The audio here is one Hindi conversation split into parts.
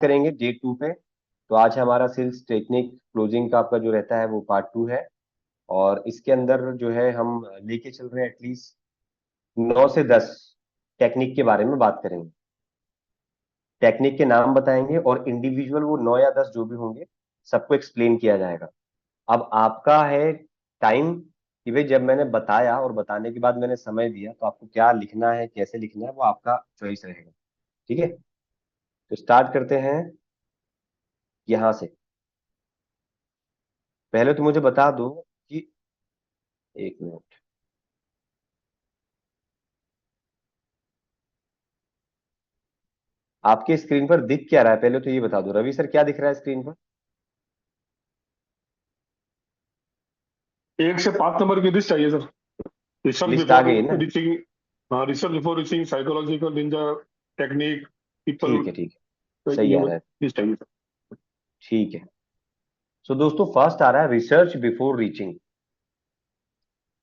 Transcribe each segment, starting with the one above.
करेंगे डे 2 पे। तो आज हमारा सेल्स टेक्निक क्लोजिंग का आपका जो रहता है वो पार्ट 2 है। और इसके अंदर जो है हम लेके चल रहे हैं एटलीस्ट 9 से 10 टेक्निक के बारे में बात करेंगे। टेक्निक के नाम बताएंगे और इंडिविजुअल वो 9 या 10 जो भी होंगे सबको एक्सप्लेन किया जाएगा। अब आपका है टाइम कि भाई जब मैंने बताया और बताने के बाद मैंने समय दिया तो आपको क्या लिखना है कैसे लिखना है वो आपका चॉइस रहेगा। ठीक है, तो स्टार्ट करते हैं यहां से। पहले तो मुझे बता दो कि 1 मिनट। आपके स्क्रीन पर दिख क्या रहा है पहले तो ये बता दो, रवि सर क्या दिख रहा है स्क्रीन पर? 1 से 5 नंबर की लिस्ट चाहिए सर। रिसर्च लिस्ट आ बिफोर गई है ना? रीचिंग। हाँ, research before reaching, psychological Ninja technique, people. ठीक है ठीक है, सही ये आ रहा है। लिस्ट चाहिए सर। ठीक है, सो दोस्तों फर्स्ट आ रहा है रिसर्च बिफोर रीचिंग।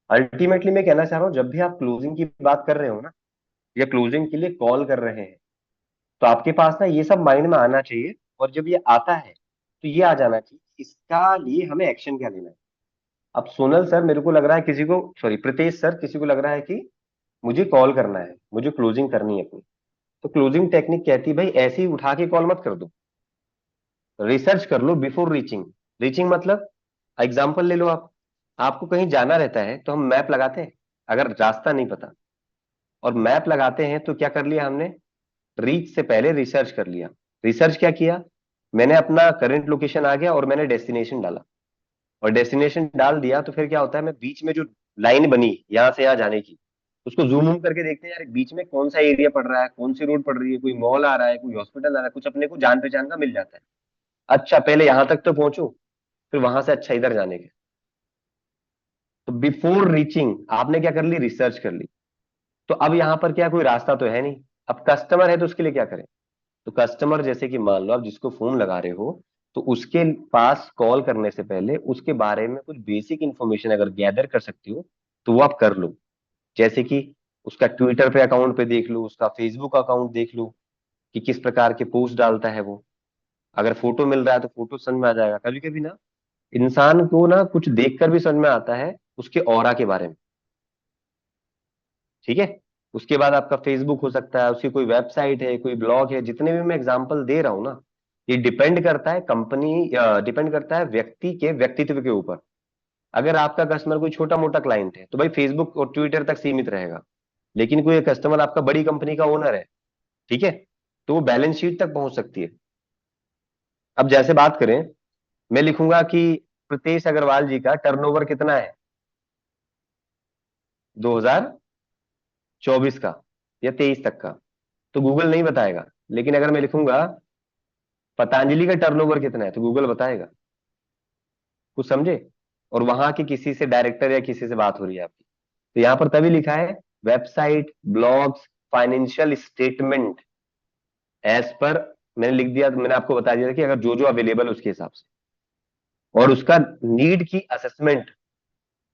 अल्टीमेटली मैं कहना चाह रहा हूं जब भी आप क्लोजिंग की बात कर रहे हो ना या क्लोजिंग के लिए कॉल कर रहे हैं तो आपके पास ना ये सब माइंड में आना चाहिए। और जब ये आता है तो ये आ जाना चाहिए कि इसका लिए हमें एक्शन क्या लेना है। अब सोनल सर मेरे को लग रहा है किसी को, सॉरी प्रीतेश सर किसी को लग रहा है कि मुझे कॉल करना है, मुझे क्लोजिंग करनी है अपनी। तो क्लोजिंग टेक्निक कहती है भाई ऐसे ही उठा के कॉल मत कर दो, रिसर्च कर लो बिफोर रीचिंग। रीचिंग मतलब एग्जाम्पल ले लो आप। आपको कहीं जाना रहता है तो हम मैप लगाते हैं अगर रास्ता नहीं पता, और मैप लगाते हैं तो क्या कर लिया हमने, रीच से पहले रिसर्च कर लिया। रिसर्च क्या किया, मैंने अपना करंट लोकेशन आ गया और मैंने डेस्टिनेशन डाला। और डेस्टिनेशन डाल दिया तो फिर क्या होता है, मैं बीच में जो लाइन बनी यहाँ से यहाँ जाने की उसको जूम इन करके देखते हैं यार बीच में कौन सा एरिया पड़ रहा है, कौन सी रोड पड़ रही है, कोई मॉल आ रहा है, कोई हॉस्पिटल आ रहा है, कुछ अपने को जान पहचान का मिल जाता है। अच्छा पहले यहां तक तो पहुंचो, फिर वहां से अच्छा इधर जाने के। तो बिफोर रीचिंग आपने क्या कर ली, रिसर्च कर ली। तो अब यहां पर क्या कोई रास्ता तो है नहीं। अब कस्टमर है तो उसके लिए क्या करें। तो कस्टमर जैसे कि मान लो आप जिसको फोन लगा रहे हो तो उसके पास कॉल करने से पहले उसके बारे में कुछ बेसिक इंफॉर्मेशन अगर गैदर कर सकती हो तो वो आप कर लो। जैसे कि उसका ट्विटर पे अकाउंट पे देख लो, उसका फेसबुक अकाउंट देख लो कि किस प्रकार के पोस्ट डालता है वो। अगर फोटो मिल रहा है तो फोटो समझ में आ जाएगा। कभी कभी ना इंसान को ना कुछ देखकर भी समझ में आता है उसके ऑरा के बारे में। ठीक है, उसके बाद आपका फेसबुक हो सकता है, उसकी कोई वेबसाइट है, कोई ब्लॉग है, जितने भी मैं एग्जांपल दे रहा हूं ना ये डिपेंड करता है कंपनी, डिपेंड करता है व्यक्ति के व्यक्तित्व के ऊपर। अगर आपका कस्टमर कोई छोटा मोटा क्लाइंट है तो भाई फेसबुक और ट्विटर तक सीमित रहेगा। लेकिन कोई कस्टमर आपका बड़ी कंपनी का ओनर है, ठीक है, तो वो बैलेंस शीट तक पहुंच सकती है। अब जैसे बात करें, मैं लिखूंगा कि प्रीतेश अग्रवाल जी का टर्नओवर कितना है 2024 का या 23 तक का, तो गूगल नहीं बताएगा। लेकिन अगर मैं लिखूंगा पतंजलि का टर्नओवर कितना है तो गूगल बताएगा। कुछ समझे? और वहां के किसी से डायरेक्टर या किसी से बात हो रही है आपकी, तो यहां पर तभी लिखा है website, blogs, financial statement as per. मैंने लिख दिया, मैंने आपको बता दिया कि अगर जो जो अवेलेबल है उसके हिसाब से। और उसका नीड की असेसमेंट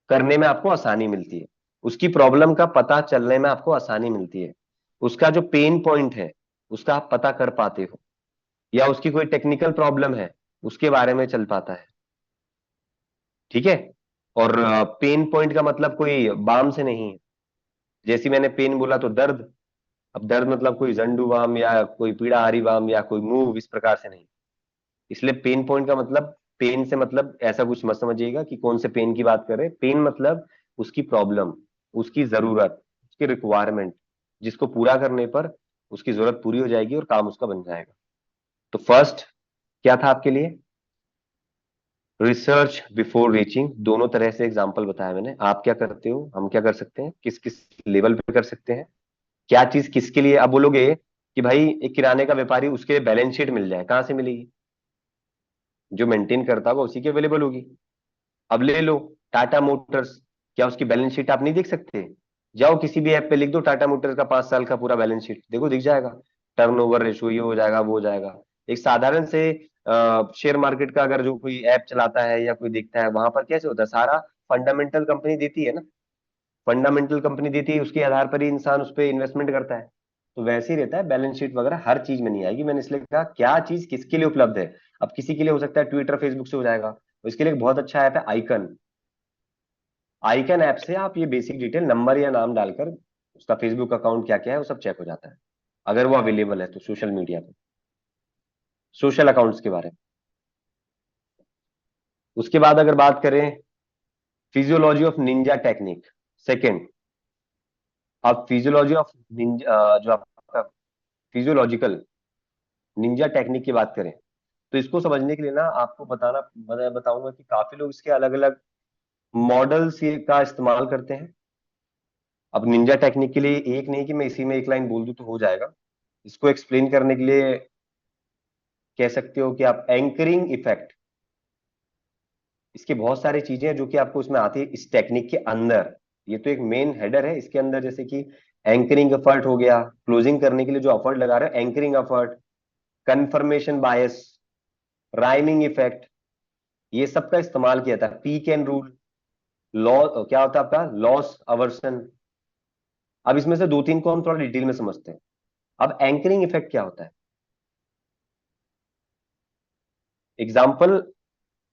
करने में आपको आसानी मिलती है, उसकी प्रॉब्लम का पता चलने में आपको आसानी मिलती है, उसका जो पेन पॉइंट है उसका आप पता कर पाते हो, या उसकी कोई टेक्निकल प्रॉब्लम है उसके बारे में चल पाता है। ठीक है, और पेन पॉइंट का मतलब कोई बाम से नहीं है। जैसे मैंने पेन बोला तो दर्द, अब दर्द मतलब कोई जंडू बाम या कोई पीड़ाहारी बाम या कोई मूव, इस प्रकार से नहीं। इसलिए पेन पॉइंट का मतलब, पेन से मतलब ऐसा कुछ मत समझिएगा कि कौन से पेन की बात कर रहे हैं। पेन मतलब उसकी प्रॉब्लम, उसकी जरूरत, उसकी रिक्वायरमेंट, जिसको पूरा करने पर उसकी जरूरत पूरी हो जाएगी और काम उसका बन जाएगा। तो फर्स्ट क्या था आपके लिए, रिसर्च बिफोर रीचिंग। दोनों तरह से एग्जाम्पल बताया मैंने, आप क्या करते हो, हम क्या कर सकते हैं, किस किस लेवल पे कर सकते हैं, क्या चीज किसके लिए। आप बोलोगे कि भाई एक किराने का व्यापारी उसके बैलेंस शीट मिल जाए, कहाँ से मिलेगी? जो मेंटेन करता होगा उसी की अवेलेबल होगी। अब ले लो टाटा मोटर्स, क्या उसकी बैलेंस शीट आप नहीं देख सकते? जाओ किसी भी ऐप पे लिख दो टाटा मोटर्स का 5 साल का पूरा बैलेंस शीट, देखो दिख जाएगा। टर्नओवर रेशो ये हो जाएगा वो हो जाएगा। एक साधारण से शेयर मार्केट का अगर जो कोई ऐप चलाता है या कोई देखता है वहां पर कैसे होता है, सारा फंडामेंटल कंपनी देती है ना। फंडामेंटल कंपनी देती है, उसके आधार पर ही इंसान उस पर इन्वेस्टमेंट करता है। तो वैसे ही रहता है, बैलेंस शीट वगैरह हर चीज में नहीं आएगी। मैंने इसलिए कहा क्या चीज किसके लिए उपलब्ध है। अब किसी के लिए हो सकता है ट्विटर फेसबुक से हो जाएगा, तो इसके लिए एक बहुत अच्छा ऐप है आइकन। आइकन ऐप से आप ये बेसिक डिटेल नंबर या नाम डालकर उसका फेसबुक अकाउंट क्या क्या है वो सब चेक हो जाता है, अगर वो अवेलेबल है तो सोशल मीडिया पे, सोशल अकाउंट्स के बारे में। उसके बाद अगर बात करें physiology of Ninja technique, second. अब फिजियोलॉजी ऑफ निंजा जो आपका फिजियोलॉजिकल निंजा टेक्निक की बात करें, तो इसको समझने के लिए ना आपको मैं बताऊंगा कि काफी लोग इसके अलग अलग मॉडल्स का इस्तेमाल करते हैं। अब निंजा टेक्निक के लिए एक नहीं कि मैं इसी में एक लाइन बोल दूं तो हो जाएगा। इसको एक्सप्लेन करने के लिए कह सकते हो कि आप एंकरिंग इफेक्ट, इसके बहुत सारी चीजें हैं जो कि आपको उसमें आती है इस टेक्निक के अंदर। ये तो एक मेन हेडर है, इसके अंदर जैसे कि एंकरिंग एफर्ट हो गया, क्लोजिंग करने के लिए जो एफर्ट लगा रहे हो anchoring effort, confirmation bias, rhyming effect, ये सब का इस्तेमाल किया था। पीक एंड रूल, लॉ क्या होता है आपका लॉस अवर्सन। अब इसमें से दो तीन को हम थोड़ा डिटेल में समझते हैं। अब एंकरिंग इफेक्ट क्या होता है, एग्जाम्पल,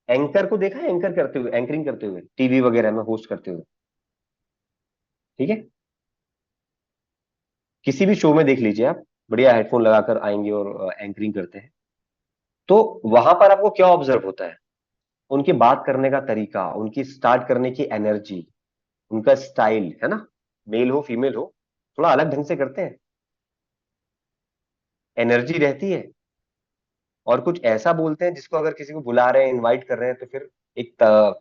एंकर को देखा है, एंकर करते हुए, एंकरिंग करते हुए टीवी वगैरह में होस्ट करते हुए, ठीक है, किसी भी शो में देख लीजिए आप, बढ़िया हेडफोन लगाकर आएंगे और एंकरिंग करते हैं। तो वहां पर आपको क्या ऑब्जर्व होता है, उनकी बात करने का तरीका, उनकी स्टार्ट करने की एनर्जी, उनका स्टाइल है ना, मेल हो फीमेल हो, थोड़ा अलग ढंग से करते हैं, एनर्जी रहती है, और कुछ ऐसा बोलते हैं जिसको अगर किसी को बुला रहे हैं इनवाइट कर रहे हैं तो फिर एक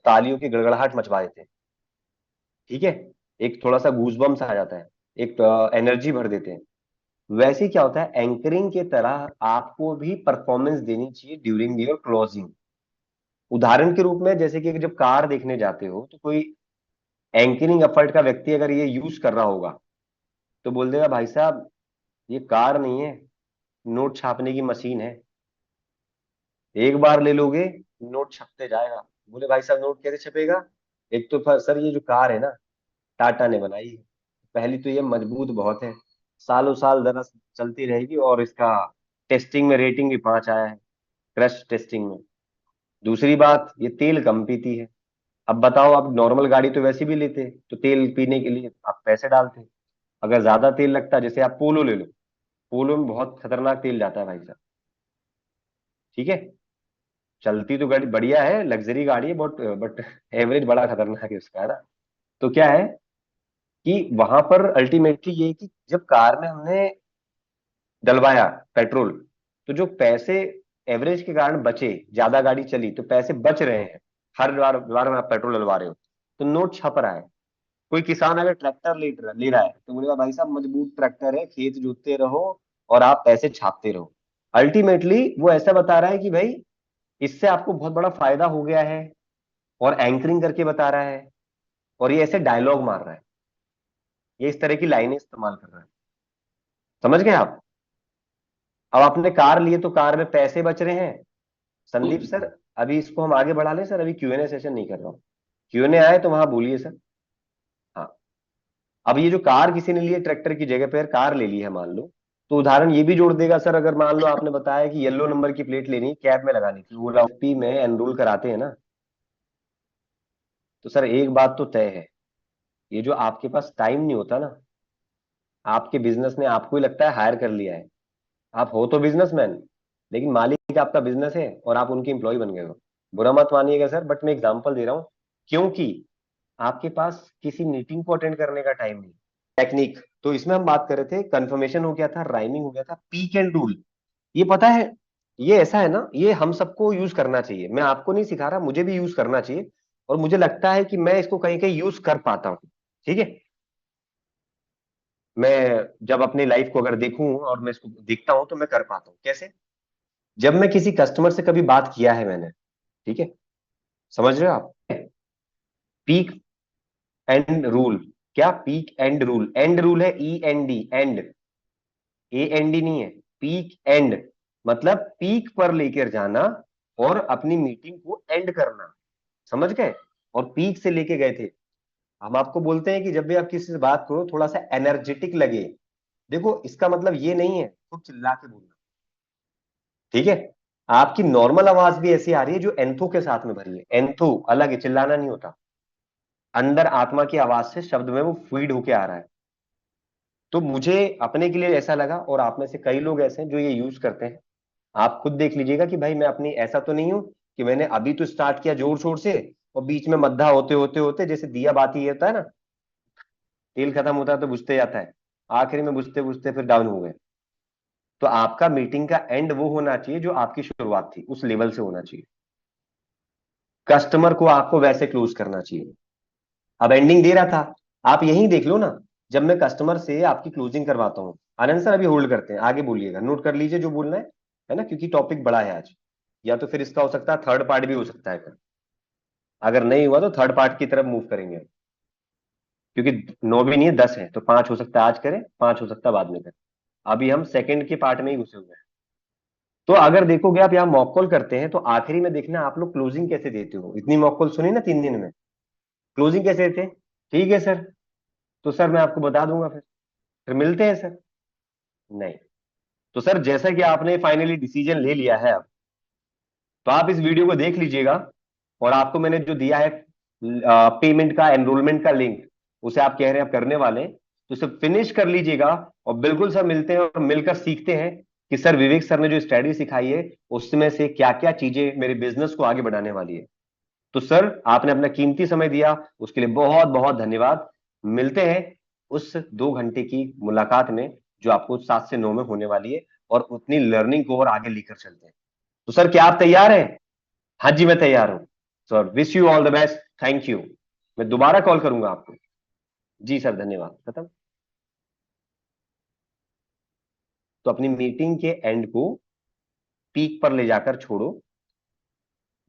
तालियों की गड़गड़ाहट मचवा देते हैं, ठीक है, एक थोड़ा सा गूजबम्स आ जाता है, एक एनर्जी भर देते हैं। वैसे ही क्या होता है एंकरिंग के तरह आपको भी परफॉर्मेंस देनी चाहिए ड्यूरिंग योर क्लोजिंग। उदाहरण के रूप में जैसे कि जब कार देखने जाते हो तो कोई एंकरिंग एफर्ट का व्यक्ति अगर ये यूज कर रहा होगा तो बोल देगा भाई साहब ये कार नहीं है, नोट छापने की मशीन है, एक बार ले लोगे नोट छपते जाएगा। बोले भाई साहब नोट कैसे छपेगा, एक तो सर ये जो कार है ना टाटा ने बनाई है, पहली तो ये मजबूत बहुत है, सालों साल दरअस चलती रहेगी, और इसका टेस्टिंग में रेटिंग भी 5 आया है, क्रैश टेस्टिंग में। दूसरी बात ये तेल कम पीती है। अब बताओ आप नॉर्मल गाड़ी तो वैसे भी लेते तो तेल पीने के लिए आप पैसे डालते, अगर ज्यादा तेल लगता जैसे आप पोलो ले लो, पोलो में बहुत खतरनाक तेल जाता है भाई साहब, ठीक है, चलती तो गाड़ी बढ़िया है, लग्जरी गाड़ी है बहुत, बट एवरेज बड़ा खतरनाक है उसका, है ना। तो क्या है कि वहां पर अल्टीमेटली ये है कि जब कार में हमने डलवाया पेट्रोल, तो जो पैसे एवरेज के कारण बचे, ज्यादा गाड़ी चली तो पैसे बच रहे हैं, हर बार बार में आप पेट्रोल डलवा रहे हो तो नोट छप रहा है। कोई किसान अगर ट्रैक्टर ले रहा है तो बोलेगा भाई साहब मजबूत ट्रैक्टर है, खेत जोतते रहो और आप पैसे छापते रहो। अल्टीमेटली वो ऐसा बता रहा है कि भाई इससे आपको बहुत बड़ा फायदा हो गया है, और एंकरिंग करके बता रहा है, और ये ऐसे डायलॉग मार रहा है, ये इस तरह की लाइनें इस्तेमाल कर रहा है। समझ गए आप। अब आपने कार लिए तो कार में पैसे बच रहे हैं। संदीप सर अभी इसको हम आगे बढ़ा लें सर, अभी क्यूएनए सेशन नहीं कर रहा हूँ, क्यूएनए आए तो वहां बोलिए सर। हाँ, अब ये जो कार किसी ने लिए ट्रैक्टर की जगह पर कार ले ली है मान लो, तो उदाहरण ये भी जोड़ देगा सर, अगर मान लो आपने बताया कि येलो नंबर की प्लेट लेनी है, कैब में लगानी थी, वो पी में एनरोल कराते हैं ना, तो सर एक बात तो तय है, ये जो आपके पास टाइम नहीं होता ना, आपके बिजनेस ने आपको ही लगता है हायर कर लिया है, आप हो तो बिजनेसमैन लेकिन मालिक आपका बिजनेस है और आप उनके एम्प्लॉय बन गए हो। बुरा मत मानिएगा सर, बट मैं एग्जांपल दे रहा हूं, क्योंकि आपके पास किसी मीटिंग को अटेंड करने का टाइम नहीं। टेक्निक तो इसमें हम बात कर रहे थे, कंफर्मेशन हो गया था, राइमिंग हो गया था, पीक एंड रूल, ये पता है, ये ऐसा है ना, ये हम सबको यूज करना चाहिए, मैं आपको नहीं सिखा रहा, मुझे भी यूज करना चाहिए, और मुझे लगता है कि मैं इसको कहीं कहीं यूज कर पाता हूँ, ठीक है। मैं जब अपनी लाइफ को अगर देखूं और मैं इसको देखता हूं तो मैं कर पाता हूँ कैसे, जब मैं किसी कस्टमर से कभी बात किया है मैंने, ठीक है, समझ रहे हो आप, पीक एंड रूल, क्या peak end rule, end rule है E N D end, A N D नहीं है, पीक एंड, मतलब पीक पर लेकर जाना और अपनी मीटिंग को एंड करना, समझ गए, और पीक से लेके गए थे। हम आपको बोलते हैं कि जब भी आप किसी से बात करो थोड़ा सा एनर्जेटिक लगे, देखो इसका मतलब ये नहीं है खूब चिल्ला के बोलना, ठीक है। आपकी नॉर्मल आवाज भी ऐसी आ रही है जो एंथो के साथ में भरी है, एंथो अलग है, चिल्लाना नहीं होता, अंदर आत्मा की आवाज से शब्द में वो फीड होके आ रहा है। तो मुझे अपने के लिए ऐसा लगा, और आप में से कई लोग ऐसे हैं जो ये यूज करते हैं। आप खुद देख लीजिएगा कि भाई मैं अपनी ऐसा तो नहीं हूं कि मैंने अभी तो स्टार्ट किया जोर शोर से और बीच में मद्दा होते होते होते जैसे दिया बाती होता है ना, तेल खत्म होता है तो बुझते जाता है, आखिरी में बुझते बुझते फिर डाउन हो गए। तो आपका मीटिंग का एंड वो होना चाहिए जो आपकी शुरुआत थी उस लेवल से होना चाहिए। कस्टमर को आपको वैसे क्लोज करना चाहिए। अब एंडिंग दे रहा था, आप यही देख लो ना, जब मैं कस्टमर से आपकी क्लोजिंग करवाता हूँ, आनंद सर अभी होल्ड करते हैं, आगे बोलिएगा, नोट कर लीजिए जो बोलना है ना, क्योंकि टॉपिक बड़ा है आज। या तो फिर इसका हो सकता है थर्ड पार्ट भी हो सकता है फिर, अगर नहीं हुआ तो थर्ड पार्ट की तरफ मूव करेंगे, क्योंकि 9 भी नहीं है 10 है, तो 5 हो सकता है आज करें, 5 हो सकता है बाद में करें। अभी हम सेकंड के पार्ट में ही घुसे हुए हैं। तो अगर देखोगे आप यहाँ मॉक कॉल करते हैं तो आखिरी में देखना आप लोग क्लोजिंग कैसे देते हो, इतनी मॉक कॉल सुनी ना 3 दिन में, क्लोजिंग कैसे देते हैं? ठीक है सर, तो सर मैं आपको बता दूंगा, फिर मिलते हैं सर। नहीं। तो सर जैसा कि आपने फाइनली डिसीजन ले लिया है अब, तो आप इस वीडियो को देख लीजिएगा, और आपको मैंने जो दिया है पेमेंट का, एनरोलमेंट का लिंक, उसे आप कह रहे हैं आप करने वाले हैं, तो उसे फिनिश कर लीजिएगा। और बिल्कुल सर मिलते हैं और मिलकर सीखते हैं कि सर विवेक सर ने जो स्ट्रेटजी सिखाई है उसमें से क्या क्या चीजें मेरे बिजनेस को आगे बढ़ाने वाली है। तो सर आपने अपना कीमती समय दिया, उसके लिए बहुत बहुत धन्यवाद। मिलते हैं उस 2 घंटे की मुलाकात में जो आपको 7 से 9 में होने वाली है, और उतनी लर्निंग को और आगे लेकर चलते हैं। तो सर क्या आप तैयार हैं? हाँ जी मैं तैयार हूं। Sir wish you all the best, thank you. मैं दोबारा कॉल करूंगा आपको। जी सर धन्यवाद, खत्म। तो अपनी मीटिंग के एंड को पीक पर ले जाकर छोड़ो,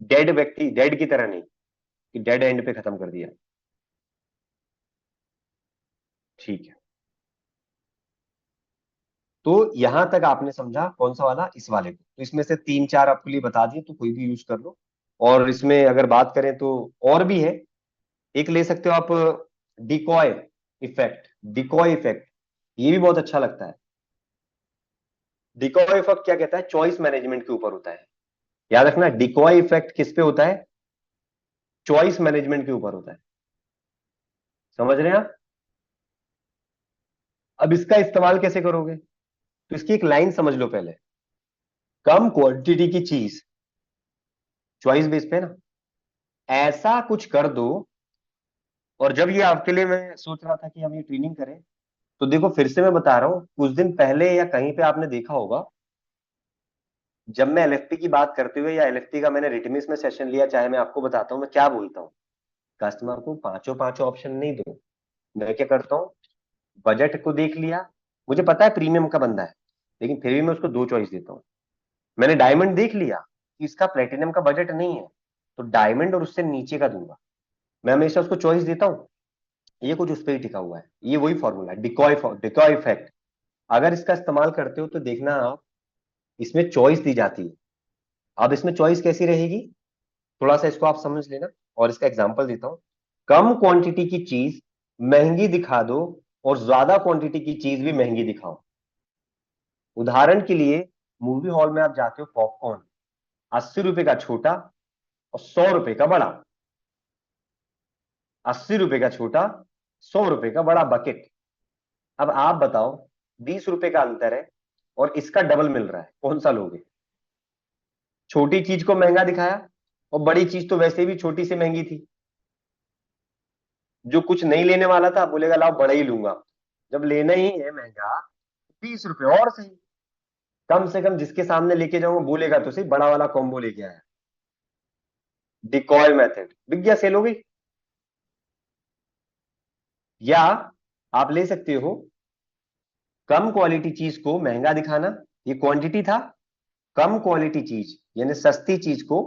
डेड व्यक्ति डेड की तरह नहीं कि डेड एंड पे खत्म कर दिया। ठीक है। तो यहां तक आपने समझा कौन सा वाला, इस वाले को, तो इसमें से 3 4 आपके लिए बता दिए, तो कोई भी यूज कर लो। और इसमें अगर बात करें तो और भी है, एक ले सकते हो आप, डिकॉय इफेक्ट। डिकॉय इफेक्ट ये भी बहुत अच्छा लगता है। डिकॉय इफेक्ट क्या कहता है, चॉइस मैनेजमेंट के ऊपर होता है। याद रखना डिकॉय इफेक्ट किस पे होता है, चॉइस मैनेजमेंट के ऊपर होता है। समझ रहे हैं आप? अब इसका इस्तेमाल कैसे करोगे, तो इसकी एक लाइन समझ लो पहले। कम क्वांटिटी की चीज, चॉइस बेस पे ना, ऐसा कुछ कर दो। और जब ये आपके लिए मैं सोच रहा था कि हम ये ट्रेनिंग करें, तो देखो फिर से मैं बता रहा हूं, कुछ दिन पहले या कहीं पे आपने देखा होगा, जब मैं एलएफपी की बात करते हुए या एलएफपी का मैंने रिटमिस में सेशन लिया, चाहे मैं आपको बताता हूं मैं क्या बोलता हूं, कस्टमर को पांचों पांचों ऑप्शन नहीं दो। मैं क्या करता हूं, बजट को देख लिया, मुझे पता है प्रीमियम का बंदा है, लेकिन फिर भी मैं उसको 2 चॉइस देता हूँ। मैंने डायमंड देख लिया कि इसका प्लेटिनम का बजट नहीं है, तो डायमंड और उससे नीचे का दूंगा। मैं हमेशा उसको चॉइस देता हूँ, ये कुछ उस पर ही टिका हुआ है, ये वही फॉर्मूला है, डिकॉय डिकॉय इफेक्ट। अगर इसका इस्तेमाल करते हो तो देखना आप, इसमें चॉइस दी जाती है। अब इसमें चॉइस कैसी रहेगी, थोड़ा सा इसको आप समझ लेना, और इसका एग्जांपल देता हूं। कम क्वांटिटी की चीज महंगी दिखा दो, और ज्यादा क्वांटिटी की चीज भी महंगी दिखाओ। उदाहरण के लिए, मूवी हॉल में आप जाते हो, पॉपकॉर्न 80 रुपए का छोटा और 100 रुपए का बड़ा, 80 रुपए का छोटा, 100 रुपए का बड़ा बकेट। अब आप बताओ, 20 रुपए का अंतर है और इसका डबल मिल रहा है, कौन सा लोगे? छोटी चीज को महंगा दिखाया, और बड़ी चीज तो वैसे भी छोटी से महंगी थी। जो कुछ नहीं लेने वाला था बोलेगा लाओ बड़ा ही लूंगा, जब लेना ही है महंगा, 20 रुपए और सही। कम से कम जिसके सामने लेके जाऊंगा बोलेगा तो सही बड़ा वाला कॉम्बो लेके आया। डिकॉय मेथड, बिक गया, सेल हो गई। या आप ले सकते हो, कम क्वालिटी चीज को महंगा दिखाना, ये क्वांटिटी था, कम क्वालिटी चीज यानी सस्ती चीज को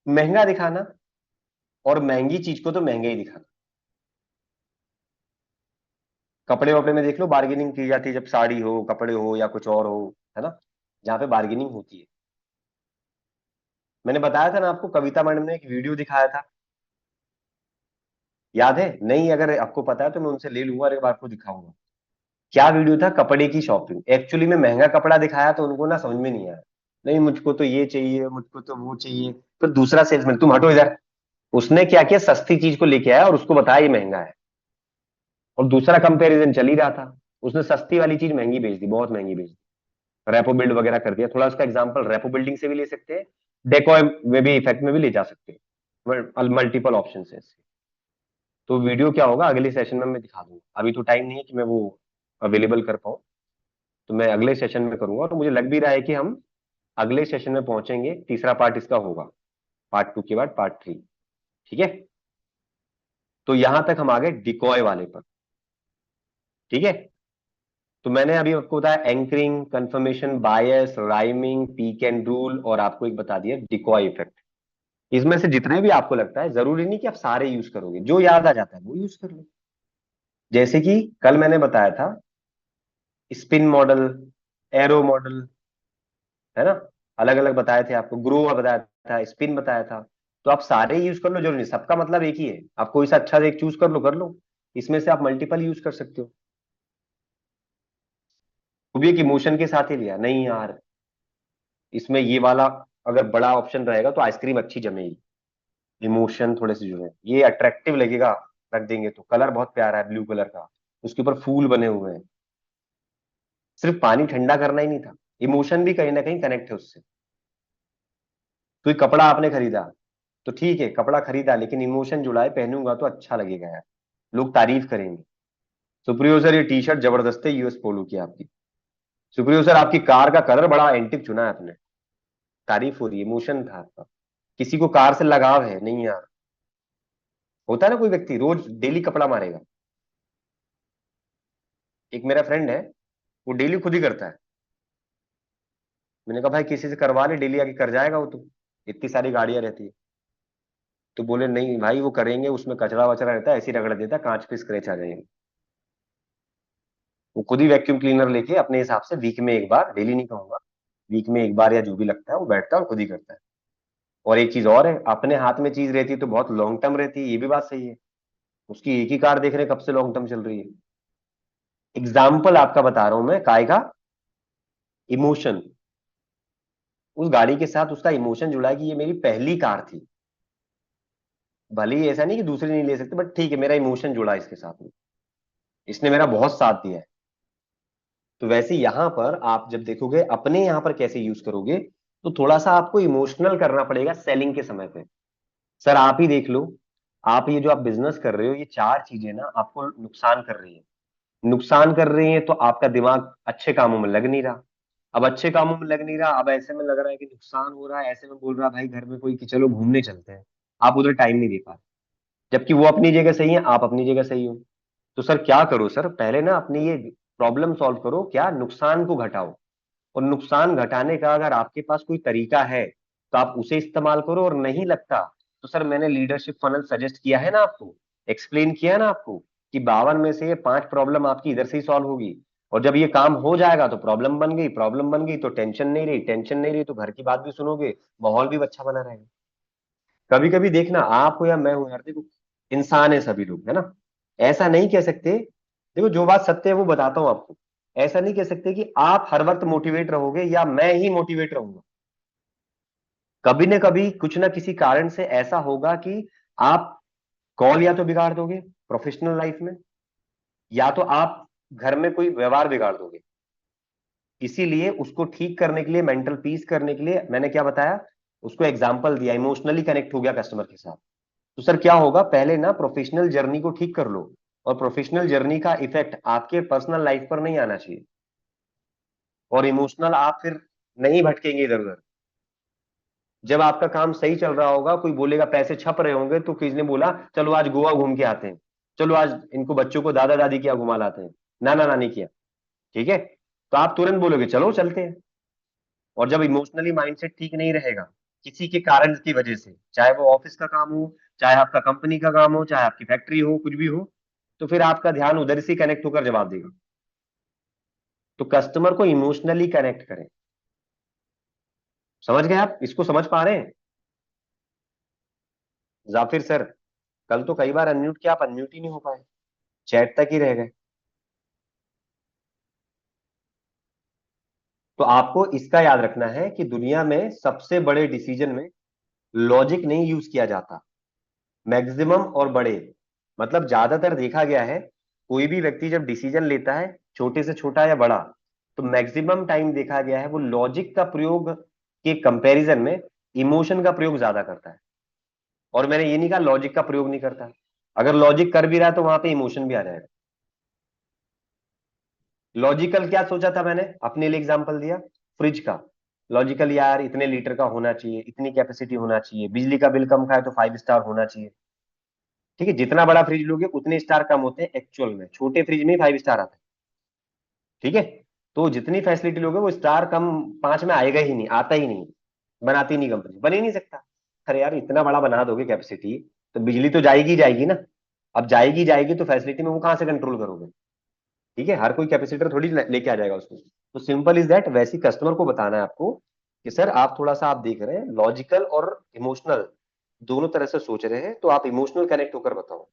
महंगा दिखाना, और महंगी चीज को तो महंगा ही दिखाना। कपड़े वपड़े में देख लो, बार्गेनिंग की जाती है, जब साड़ी हो, कपड़े हो, या कुछ और हो, है ना, जहां पे बार्गेनिंग होती है। मैंने बताया था ना आपको, कविता मैडम ने एक वीडियो दिखाया था, याद है? नहीं, अगर आपको पता है तो मैं उनसे ले लूंगा और एक बार आपको दिखाऊंगा। क्या वीडियो था? कपड़े की शॉपिंग। एक्चुअली में महंगा कपड़ा दिखाया तो उनको ना समझ में नहीं आया, नहीं मुझको तो ये चाहिए, मुझको तो वो चाहिए। फिर दूसरा सेल्समैन, तुम हटो इधर, उसने क्या किया, सस्ती चीज को लेके आया और उसको बताया ये महंगा है। और दूसरा कंपैरिजन चल ही रहा था, उसने सस्ती वाली चीज महंगी बेच दी, बहुत महंगी बेच दी, रेपो बिल्ड वगैरह कर दिया। थोड़ा उसका एग्जांपल रेपो बिल्डिंग से भी ले सकते हैं, डेको में भी, इफेक्ट में भी ले जा सकते हैं, मल्टीपल ऑप्शन है इसके। तो वीडियो क्या होगा, अगले सेशन में मैं दिखा दूंगा, अभी तो टाइम नहीं है कि मैं वो अवेलेबल कर पाऊँ। तो मैं अगले सेशन में करूंगा, और मुझे लग भी रहा है कि हम अगले सेशन में पहुंचेंगे, तीसरा पार्ट इसका होगा, पार्ट 2 के बाद पार्ट 3। ठीक है, तो यहां तक हम आ गए डिकॉय वाले पर। ठीक है, तो मैंने अभी आपको बताया anchoring, confirmation bias, rhyming, peak end rule, और आपको एक बता दिया डिकॉय इफेक्ट। इसमें से जितने भी आपको लगता है, जरूरी नहीं कि आप सारे यूज करोगे, जो याद आ जाता है वो यूज कर लो। जैसे कि कल मैंने बताया था स्पिन मॉडल, एरो मॉडल, है ना, अलग अलग बताए थे आपको, ग्रो बताया था, स्पिन बताया था। तो आप सारे यूज कर लो, जरूरी नहीं, सबका मतलब एक ही है, आप कोई सा अच्छा एक चूज कर लो, कर लो। इसमें से आप मल्टीपल यूज कर सकते हो। वो भी एक इमोशन के साथ ही लिया, नहीं यार इसमें ये वाला अगर बड़ा ऑप्शन रहेगा तो आइसक्रीम अच्छी जमेगी, इमोशन थोड़े से जुड़े हैं, ये अट्रैक्टिव लगेगा, रख देंगे तो। कलर बहुत प्यारा है ब्लू कलर का, उसके ऊपर फूल बने हुए हैं। सिर्फ पानी ठंडा करना ही नहीं था, इमोशन भी कहीं ना कहीं कनेक्ट है उससे। कोई कपड़ा आपने खरीदा, तो ठीक है कपड़ा खरीदा, लेकिन इमोशन जुड़ा है, पहनूंगा तो अच्छा लगेगा यार, लोग तारीफ करेंगे। सुप्रियो सर ये टी शर्ट जबरदस्त है, यूएस पोलो की आपकी। सुप्रियो सर आपकी कार का कलर बड़ा एंटिक चुना है आपने, तारीफ हो रही है, इमोशन था आपका। किसी को कार से लगाव है, नहीं यार, होता है ना, कोई व्यक्ति रोज डेली कपड़ा मारेगा। एक मेरा फ्रेंड है, वो डेली खुद ही करता है। मैंने कहा भाई किसी से करवा ले, डेली आके कर जाएगा वो तो, इतनी सारी गाड़ियां रहती है। तो बोले नहीं भाई वो करेंगे, उसमें कचरा वचरा रहता है, ऐसे ही रगड़ देता है, कांच पे स्क्रैच आ जाएंगे। वो खुद ही वैक्यूम क्लीनर लेके अपने हिसाब से वीक में एक बार, डेली नहीं कहूंगा, वीक में एक बार या जो भी लगता है वो बैठता है और खुद ही करता है। और एक चीज और है, अपने हाथ में चीज रहती है तो बहुत लॉन्ग टर्म रहती है, ये भी बात सही है। उसकी एक ही कार देख रहे हैं, कब से लॉन्ग टर्म चल रही है। एग्जाम्पल आपका बता रहा हूं मैं, काय का इमोशन, उस गाड़ी के साथ उसका इमोशन जुड़ा है कि ये मेरी पहली कार थी। भले ही ऐसा नहीं कि दूसरी नहीं ले सकते, बट ठीक है, मेरा इमोशन जुड़ा है इसके साथ में, इसने मेरा बहुत साथ दिया है। तो वैसे यहां पर आप जब देखोगे अपने यहां पर कैसे यूज करोगे, तो थोड़ा सा आपको इमोशनल करना पड़ेगा सेलिंग के समय पे। सर आप ही देख लो, आप ये जो आप बिजनेस कर रहे हो, ये चार चीजें ना आपको नुकसान कर रही है, नुकसान कर रही है, तो आपका दिमाग अच्छे कामों में लग नहीं रहा। अब अच्छे कामों में लग नहीं रहा, अब ऐसे में लग रहा है कि नुकसान हो रहा है, ऐसे में बोल रहा है भाई घर में कोई कि चलो घूमने चलते हैं, आप उधर टाइम नहीं दे पा रहे, जबकि वो अपनी जगह सही है, आप अपनी जगह सही हो। तो सर क्या करो, सर पहले ना अपनी ये प्रॉब्लम सॉल्व करो, क्या नुकसान को घटाओ। और नुकसान घटाने का अगर आपके पास कोई तरीका है तो आप उसे इस्तेमाल करो, और नहीं लगता तो सर मैंने लीडरशिप फनल सजेस्ट किया है ना आपको, एक्सप्लेन किया है ना आपको, कि 52 में से ये 5 प्रॉब्लम आपकी इधर से ही सॉल्व होगी। और जब ये काम हो जाएगा तो प्रॉब्लम बन गई, प्रॉब्लम बन गई तो टेंशन नहीं रही, टेंशन नहीं रही तो घर की बात भी सुनोगे, माहौल भी अच्छा बना रहेगा। कभी कभी देखना, आप हो या मैं हूं यार, देखो इंसान है सभी लोग, है ना, ऐसा नहीं कह सकते, देखो जो बात सत्य है वो बताता हूं आपको, ऐसा नहीं कह सकते कि आप हर वक्त मोटिवेट रहोगे या मैं ही मोटिवेट रहूंगा। कभी न कभी कुछ ना किसी कारण से ऐसा होगा कि आप कॉल या तो बिगाड़ दोगे प्रोफेशनल लाइफ में, या तो आप घर में कोई व्यवहार बिगाड़ दोगे। इसीलिए उसको ठीक करने के लिए, मेंटल पीस करने के लिए मैंने क्या बताया, उसको एग्जाम्पल दिया, इमोशनली कनेक्ट हो गया कस्टमर के साथ। तो सर क्या होगा, पहले ना प्रोफेशनल जर्नी को ठीक कर लो, और प्रोफेशनल जर्नी का इफेक्ट आपके पर्सनल लाइफ पर नहीं आना चाहिए, और इमोशनल आप फिर नहीं भटकेंगे इधर उधर। जब आपका काम सही चल रहा होगा, कोई बोलेगा पैसे छप रहे होंगे, तो किसी ने बोला चलो आज गोवा घूम के आते हैं, चलो आज इनको बच्चों को दादा दादी के यहाँ घुमा लाते हैं, नाना नानी किया, ठीक है, तो आप तुरंत बोलोगे चलो चलते हैं। और जब इमोशनली माइंडसेट ठीक नहीं रहेगा, किसी के कारण की वजह से, चाहे वो ऑफिस का काम हो, चाहे आपका कंपनी का काम हो, चाहे आपकी फैक्ट्री हो, कुछ भी हो, तो फिर आपका ध्यान उधर से कनेक्ट होकर जवाब देगा। तो कस्टमर को इमोशनली कनेक्ट करें। समझ गए आप, इसको समझ पा रहे हैं? जाफिर सर, कल तो कई बार अनम्यूट किया, आप अनम्यूट ही नहीं हो पाए, चैट तक ही रह गए। तो आपको इसका याद रखना है कि दुनिया में सबसे बड़े डिसीजन में लॉजिक नहीं यूज किया जाता। मैक्सिमम और बड़े, मतलब ज्यादातर देखा गया है, कोई भी व्यक्ति जब डिसीजन लेता है, छोटे से छोटा या बड़ा, तो मैक्सिमम टाइम देखा गया है वो लॉजिक का प्रयोग के कंपैरिजन में इमोशन का प्रयोग ज्यादा करता है। और मैंने ये नहीं कहा लॉजिक का प्रयोग नहीं करता, अगर लॉजिक कर भी रहा है तो वहां पे इमोशन भी आ जाएगा। लॉजिकल क्या सोचा था मैंने, अपने लिए एग्जांपल दिया फ्रिज का। लॉजिकल यार इतने लीटर का होना चाहिए, इतनी कैपेसिटी होना चाहिए, बिजली का बिल कम खाए तो 5 स्टार होना चाहिए। ठीक है, जितना बड़ा फ्रिज लोगे उतने स्टार कम होते हैं एक्चुअल में, छोटे फ्रिज में ही 5 स्टार आता है। ठीक है, तो जितनी फैसिलिटी लोगे वो स्टार कम 5 में आएगा ही नहीं, आता ही नहीं, बनाती नहीं कंपनी, बन ही नहीं सकता। अरे यार इतना बड़ा बना दोगे कैपेसिटी, तो बिजली तो जाएगी ही जाएगी ना। अब जाएगी जाएगी तो फैसिलिटी में वो कहां से कंट्रोल करोगे। ठीक है, हर कोई कैपेसिटर थोड़ी लेके आ जाएगा उसमें। तो सिंपल इज दैट, वैसी कस्टमर को बताना है आपको कि सर आप थोड़ा सा आप देख रहे हैं लॉजिकल और इमोशनल दोनों तरह से सोच रहे हैं, तो आप इमोशनल कनेक्ट होकर बताओ।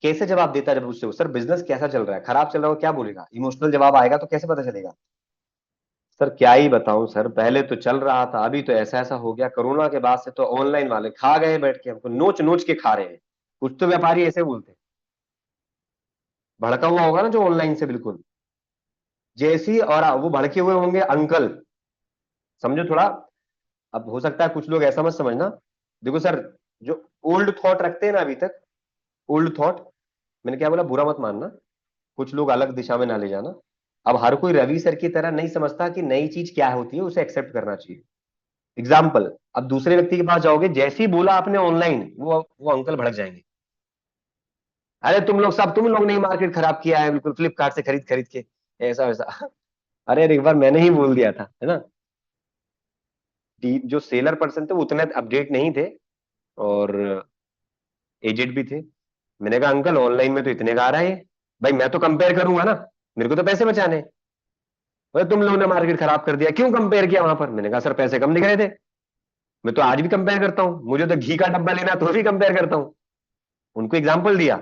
कैसे जवाब देता है जब उससे, सर बिजनेस कैसा चल रहा है, खराब चल रहा है, क्या बोलेगा, इमोशनल जवाब आएगा तो कैसे पता चलेगा। सर क्या ही बताऊं सर, पहले तो चल रहा था, अभी तो ऐसा ऐसा हो गया, कोरोना के बाद से तो ऑनलाइन वाले खा गए, बैठ के हमको नोच नोच के खा रहे हैं। कुछ तो व्यापारी ऐसे बोलते हैं, भड़का हुआ होगा ना जो ऑनलाइन से बिल्कुल, जैसी, और वो भड़के हुए होंगे अंकल, समझो थोड़ा। अब हो सकता है कुछ लोग ऐसा मत समझना, देखो सर, जो ओल्ड थॉट रखते हैं ना अभी तक, ओल्ड थॉट, मैंने क्या बोला बुरा मत मानना, कुछ लोग अलग दिशा में ना ले जाना। अब हर कोई रवि सर की तरह नहीं समझता कि नई चीज क्या होती है, उसे एक्सेप्ट करना चाहिए। एग्जाम्पल, अब दूसरे व्यक्ति के पास जाओगे, जैसे ही बोला आपने ऑनलाइन, वो अंकल भड़क जाएंगे। अरे तुम लोग सब, तुम लोग ने मार्केट खराब किया है बिल्कुल, फ्लिपकार्ट से खरीद खरीद के, ऐसा वैसा। अरे एक बार मैंने ही बोल दिया था, है ना। जो सेलर पर्सन थे वो उतने अपडेट नहीं थे, और एजेड भी थे। मैंने कहा अंकल ऑनलाइन में तो इतने का आ रहा है ये। भाई मैं तो कंपेयर करूंगा ना, मेरे को तो पैसे बचाने हैं। बोले तुम लोगों ने मार्केट खराब कर दिया, क्यों कंपेयर किया वहां पर, मैंने कहा सर पैसे कम दिख रहे थे। मैं तो आज भी कंपेयर करता हूँ, मुझे तो घी का डब्बा लेना है तो भी कंपेयर करता हूँ। उनको एग्जाम्पल दिया,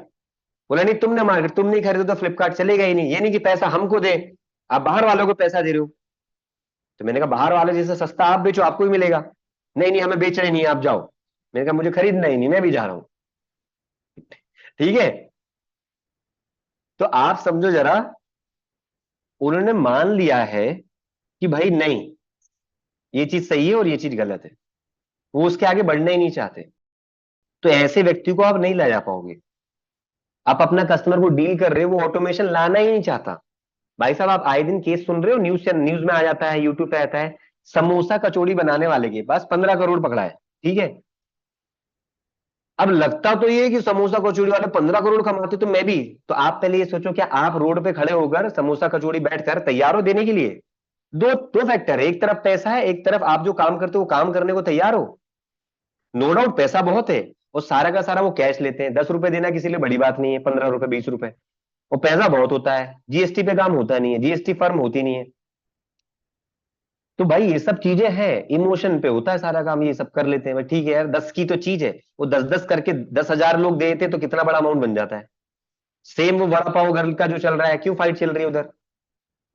बोला नहीं तुमने मार्केट, तुम नहीं खरीदो तो फ्लिपकार्ट चलेगा ही नहीं, ये नहीं कि पैसा हमको दे, आप बाहर वालों को पैसा दे रहे हो। तो मैंने कहा बाहर वाले जैसे सस्ता आप बेचो, आपको ही मिलेगा। नहीं नहीं हमें बेचना ही नहीं है, आप जाओ। मैंने कहा मुझे खरीदना ही नहीं, मैं भी जा रहा हूं। ठीक है, तो आप समझो जरा, उन्होंने मान लिया है कि भाई नहीं, ये चीज सही है और ये चीज गलत है, वो उसके आगे बढ़ना ही नहीं चाहते। तो ऐसे व्यक्ति को आप नहीं ले जा पाओगे। आप अपना कस्टमर को डील कर रहे हो, वो ऑटोमेशन लाना ही नहीं चाहता। भाई साहब आप आए दिन केस सुन रहे हो, न्यूज न्यूज में आ जाता है, यूट्यूब पे आता है, समोसा कचौड़ी बनाने वाले के पास 15 करोड़ पकड़ा है। ठीक है, अब लगता तो ये कि समोसा कचौड़ी वाले 15 करोड़ कमाते तो मैं भी, तो आप पहले ये सोचो, क्या आप रोड पे खड़े होकर समोसा कचौड़ी बैठकर तैयार हो देने के लिए। दो दो फैक्टर है, एक तरफ पैसा है, एक तरफ आप जो काम करते हो वो काम करने को तैयार हो। नो डाउट पैसा बहुत है, और सारा का सारा वो कैश लेते हैं, 10 रुपए देना किसी लिए बड़ी बात नहीं है, 15 रुपए 20 रुपए, और पैसा बहुत होता है, जीएसटी पे काम होता नहीं है, जीएसटी फर्म होती नहीं है। तो भाई ये सब चीजें हैं, इमोशन पे होता है सारा काम, ये सब कर लेते हैं, भाई ठीक है यार 10 की तो चीज है, वो 10-10 करके 10,000 लोग देते तो कितना बड़ा अमाउंट बन जाता है। सेम वो वड़ा पाव गर्ल का जो चल रहा है, क्यों फाइट चल रही है उधर,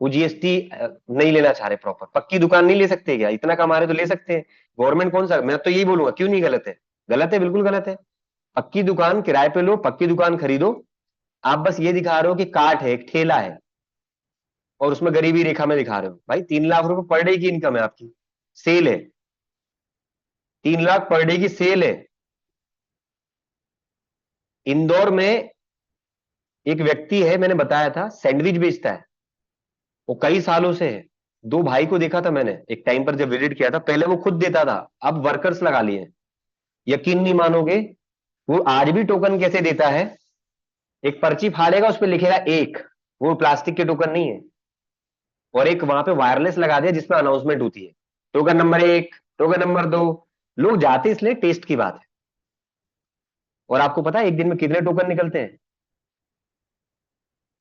वो जीएसटी नहीं लेना चाह रहे प्रॉपर, पक्की दुकान नहीं ले सकते क्या, इतना कमा रहे तो ले सकते हैं। गवर्नमेंट कौन सा, मैं तो यही बोलूंगा क्यों नहीं, गलत है, गलत है, बिल्कुल गलत है। पक्की दुकान किराए पे लो, पक्की दुकान खरीदो। आप बस ये दिखा रहे हो कि कार्ट है, एक ठेला है, और उसमें गरीबी रेखा में दिखा रहे हो, भाई 3 लाख रुपए पर डे की इनकम है आपकी, सेल है, 3 लाख पर डे की सेल है। इंदौर में एक व्यक्ति है, मैंने बताया था, सैंडविच बेचता है, वो कई सालों से है। दो भाई को देखा था मैंने एक टाइम पर जब विजिट किया था, पहले वो खुद देता था, अब वर्कर्स लगा लिए हैं। यकीन नहीं मानोगे, वो आज भी टोकन कैसे देता है, एक पर्ची फाड़ेगा उस पर लिखेगा एक, वो प्लास्टिक के टोकन नहीं है, और एक वहां पे वायरलेस लगा दिया जिसमें अनाउंसमेंट होती है, टोकन नंबर 1, टोकन नंबर 2। लोग जाते इसलिए टेस्ट की बात है। और आपको पता है एक दिन में कितने टोकन निकलते हैं,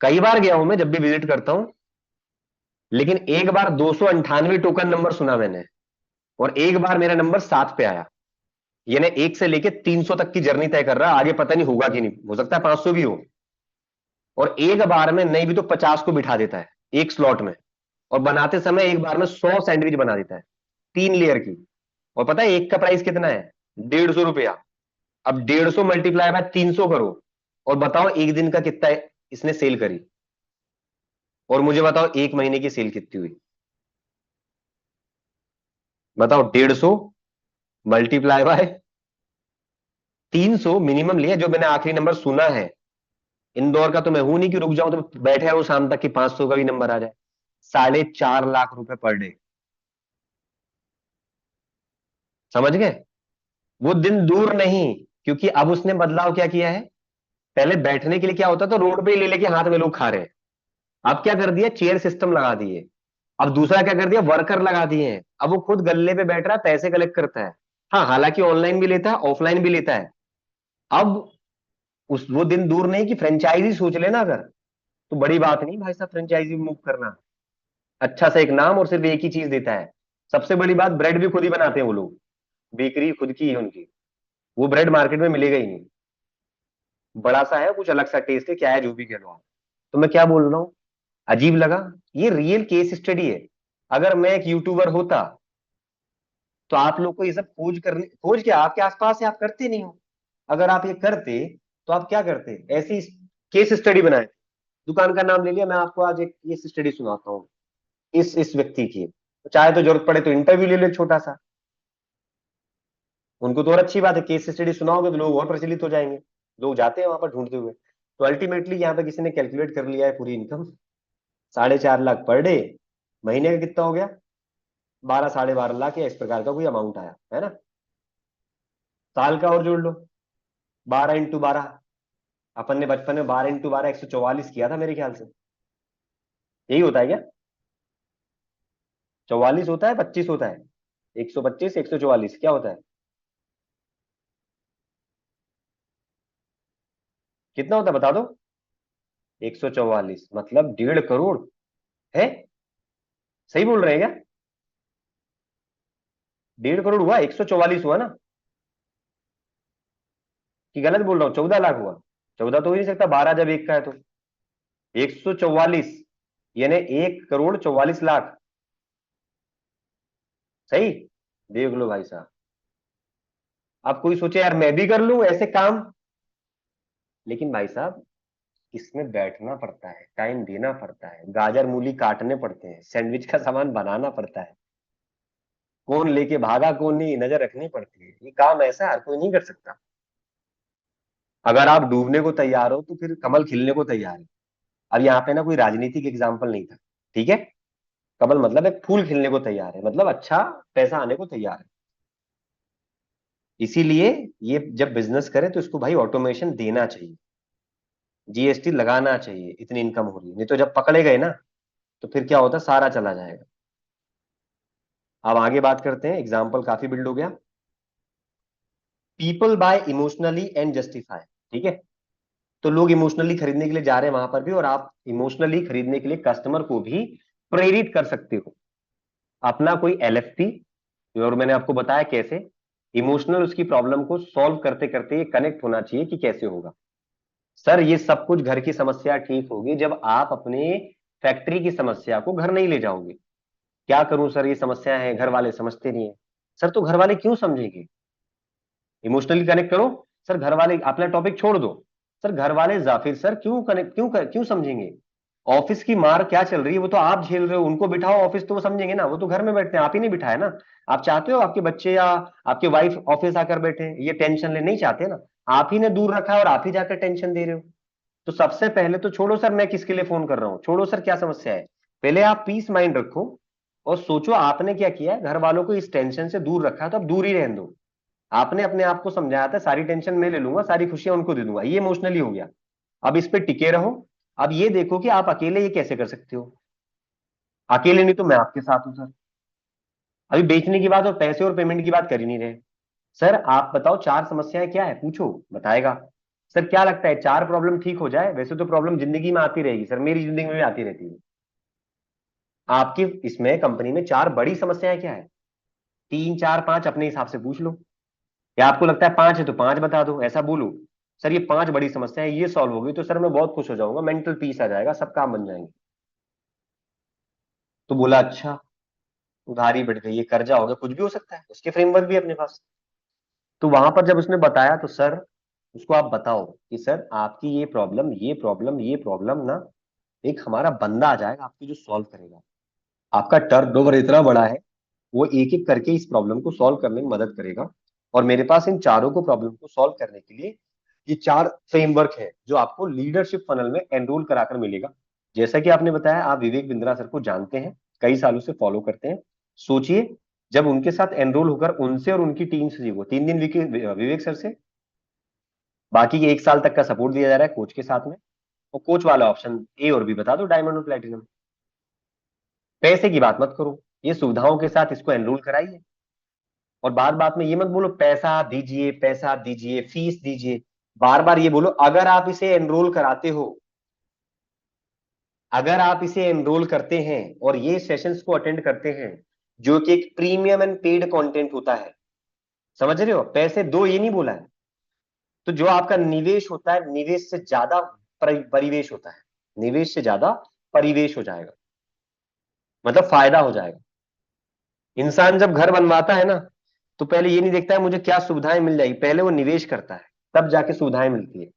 कई बार गया हूं मैं जब भी विजिट करता हूं, लेकिन एक बार 298 टोकन नंबर सुना मैंने, और एक बार मेरा नंबर 7 पे आया। यानी 1 से लेके 300 तक की जर्नी तय कर रहा है, आगे पता नहीं होगा कि नहीं, हो सकता है 500 भी हो। और एक बार में नहीं भी तो 50 को बिठा देता है एक स्लॉट में। और बनाते समय एक बार में 100 सैंडविच बना देता है, 3 लेयर की। और पता है एक का प्राइस कितना है? 150 रुपया। अब 150 मल्टीप्लाई बाय 300 करो, और बताओ एक दिन का कितना इसने सेल करी, और मुझे बताओ एक महीने की सेल कितनी हुई? बताओ, 150 मल्टीप्लाई बाय 300 मिनिमम लिया, जो मैंने आखिरी नंबर सुना है। इंदौर का तो मैं हूं नहीं कि रुक जाऊं तो बैठे रहूं शाम तक कि 500 का भी नंबर आ जाए। 4.5 लाख रुपए पर डे। समझ गए? वो दिन दूर नहीं, क्योंकि अब उसने बदलाव क्या किया है। पहले बैठने के लिए क्या होता था, रोड पे ही ले लेके हाथ में लोग खा रहे हैं। अब क्या कर दिया, चेयर सिस्टम लगा दिए। अब दूसरा क्या कर दिया, वर्कर लगा दिए हैं। अब वो खुद गल्ले पे बैठ रहा है, पैसे कलेक्ट करता है। हाँ, हालांकि ऑनलाइन भी लेता है, ऑफलाइन भी लेता है। अब उस वो दिन दूर नहीं कि फ्रेंचाइजी सोच लेना अगर, तो बड़ी बात नहीं भाई साहब फ्रेंचाइजी मूव करना। अच्छा सा एक नाम और सिर्फ एक ही चीज देता है। सबसे बड़ी बात, ब्रेड भी खुद ही बनाते हैं वो लोग। बेकरी खुद की है उनकी। वो ब्रेड मार्केट में मिलेगा ही नहीं। बड़ा सा है, कुछ अलग सा टेस्ट है, क्या है जो भी कह लो आप। तो मैं क्या बोल रहा हूँ, अजीब लगा? ये रियल केस स्टडी है। अगर मैं एक यूट्यूबर होता, तो आप लोग को ये सब खोज क्या आपके आसपास है, आप करते नहीं हो। अगर आप ये करते, तो आप क्या करते, ऐसी केस स्टडी बनाए। दुकान का नाम ले लिया, मैं आपको आज एक केस स्टडी सुनाता हूँ इस व्यक्ति की। तो चाहे तो जरूरत पड़े तो इंटरव्यू ले लो छोटा सा। उनको तो और अच्छी बात है, केस स्टडी सुनाओगे तो लोग और प्रचलित हो जाएंगे। लोग जाते हैं वहां पर ढूंढते हुए। तो अल्टीमेटली यहाँ पे किसी ने कैलकुलेट कर लिया है पूरी इनकम। 4.5 lakh per day. महीने का कितना हो गया? 12 साढ़े 12 लाख या इस प्रकार का कोई अमाउंट आया है ना। साल का और जोड़ लो, 12 × 12। अपन ने बचपन में 12 × 12 144 किया था मेरे ख्याल से। यही होता है क्या? 44 होता है, 25 होता है? 125, 144 क्या होता है? कितना होता है बता दो? 144 मतलब 1.5 करोड़ है। सही बोल रहे हैं क्या? 1.5 करोड़ हुआ, 144 हुआ ना? कि गलत बोल रहा हूँ, 14 लाख हुआ? 14 तो हो ही नहीं सकता, 12 जब एक का है तो। 144 यानी 1 करोड़ 44 लाख। सही। देख लो भाई साहब। अब कोई सोचे यार मैं भी कर लूं ऐसे काम। लेकिन भाई साहब, इसमें बैठना पड़ता है, टाइम देना पड़ता है, गाजर मूली काटने पड़ते हैं, सैंडविच का सामान बनाना पड़ता है। कौन लेके भागा कौन नहीं, नजर रखनी पड़ती है। ये काम ऐसा है, हर कोई नहीं कर सकता। अगर आप डूबने को तैयार हो तो फिर कमल खिलने को तैयार है। अब यहाँ पे ना कोई राजनीतिक एग्जाम्पल नहीं था, ठीक है। कमल मतलब एक फूल खिलने को तैयार है, मतलब अच्छा पैसा आने को तैयार है। इसीलिए ये जब बिजनेस करे तो इसको भाई ऑटोमेशन देना चाहिए, जीएसटी लगाना चाहिए, इतनी इनकम हो रही है। नहीं तो जब पकड़े गए ना, तो फिर क्या होता, सारा चला जाएगा। अब आगे बात करते हैं, एग्जाम्पल काफी बिल्ड हो गया। People buy emotionally and justify. ठीक है। तो लोग इमोशनली खरीदने के लिए जा रहे हैं वहां पर भी, और आप इमोशनली खरीदने के लिए कस्टमर को भी प्रेरित कर सकते हो। अपना कोई एलएफपी, और मैंने आपको बताया कैसे। इमोशनल उसकी प्रॉब्लम को सॉल्व करते करते ये कनेक्ट होना चाहिए कि कैसे होगा। सर ये सब कुछ घर की समस्या ठीक होगी जब आप अपने फैक्ट्री की समस्या को घर नहीं ले जाओगे। क्या करूं सर, ये समस्या है, घर वाले समझते नहीं है। सर तो घर वाले क्यों समझेंगे? इमोशनली कनेक्ट करो। सर घर वाले, अपना टॉपिक छोड़ दो। सर घर वाले जाफिर सर क्यों कनेक्ट, क्यों समझेंगे? ऑफिस की मार क्या चल रही है वो तो आप झेल रहे हो, उनको बिठाओ ऑफिस तो वो समझेंगे ना। वो तो घर में बैठते हैं, आप ही नहीं बिठाए ना। आप चाहते हो आपके बच्चे या आपके वाइफ ऑफिस आकर बैठे, ये टेंशन ले, नहीं चाहते ना। आप ही ने दूर रखा है और आप ही जाकर टेंशन दे रहे हो। तो सबसे पहले तो छोड़ो सर मैं किसके लिए फोन कर रहा हूं, छोड़ो सर क्या समस्या है। पहले आप पीस माइंड रखो और सोचो आपने क्या किया है, घर वालों को इस टेंशन से दूर रखा है, तो अब दूर ही रहने दो। आपने अपने आप को समझाया था सारी टेंशन मैं ले लूंगा, सारी खुशियां उनको दे दूंगा, ये इमोशनली हो गया। अब इस पे टिके रहो। अब ये देखो कि आप अकेले ये कैसे कर सकते हो। अकेले नहीं तो मैं आपके साथ हूं सर। अभी बेचने की बात और पैसे और पेमेंट की बात कर ही नहीं रहे। सर आप बताओ 4 समस्याएं क्या है, पूछो बताएगा। सर क्या लगता है 4 प्रॉब्लम ठीक हो जाए? वैसे तो प्रॉब्लम जिंदगी में आती रहेगी सर, मेरी जिंदगी में भी आती रहती है। आपकी इसमें कंपनी में 4 बड़ी समस्याएं क्या है? 3 4 5 अपने हिसाब से पूछ लो। या आपको लगता है 5 है तो 5 बता दो, ऐसा बोलो। सर ये 5 बड़ी समस्याएं, ये सॉल्व होगी तो सर मैं बहुत खुश हो जाऊंगा, मेंटल पीस आ जाएगा, सब काम बन जाएंगे। तो बोला अच्छा, उधारी बढ़ गई, ये कर्जा हो गया, कुछ भी हो सकता है, उसके फ्रेमवर्क भी है अपने पास। तो वहां पर जब उसने बताया तो सर, उसको आप बताओ कि सर आपकी ये प्रॉब्लम, ये प्रॉब्लम, ये प्रॉब्लम ना, एक हमारा बंदा आ जाएगा आपकी जो सॉल्व करेगा। आपका टर्न ओवर इतना बड़ा है, वो एक एक करके इस प्रॉब्लम को सॉल्व करने में मदद करेगा। और मेरे पास इन चारों को प्रॉब्लम को सॉल्व करने के लिए ये 4 फ्रेमवर्क है जो आपको लीडरशिप फनल में एनरोल कराकर मिलेगा। जैसा कि आपने बताया, आप विवेक बिंद्रा सर को जानते हैं, कई सालों से फॉलो करते हैं। सोचिए, जब उनके साथ एनरोल होकर उनसे और उनकी टीम से सीखो, 3 दिन विवेक सर से, बाकी के 1 साल तक का सपोर्ट दिया जा रहा है कोच के साथ में। और कोच वाला ऑप्शन ए और बी बता दो, डायमंड और प्लेटिनम। पैसे की बात मत करो, ये सुविधाओं के साथ इसको एनरोल कराइए। और बात बात में ये मत बोलो पैसा दीजिए, पैसा दीजिए, फीस दीजिए। बार बार ये बोलो, अगर आप इसे एनरोल कराते हो, अगर आप इसे एनरोल करते हैं और ये सेशंस को अटेंड करते हैं, जो कि एक प्रीमियम एंड पेड कंटेंट होता है, समझ रहे हो, पैसे दो ये नहीं बोला है। तो जो आपका निवेश होता है, निवेश से ज्यादा परिवेश होता है, निवेश से ज्यादा परिवेश हो जाएगा, मतलब फायदा हो जाएगा। इंसान जब घर बनवाता है ना, तो पहले ये नहीं देखता है मुझे क्या सुविधाएं मिल जाएगी, पहले वो निवेश करता है, तब जाके सुविधाएं मिलती है।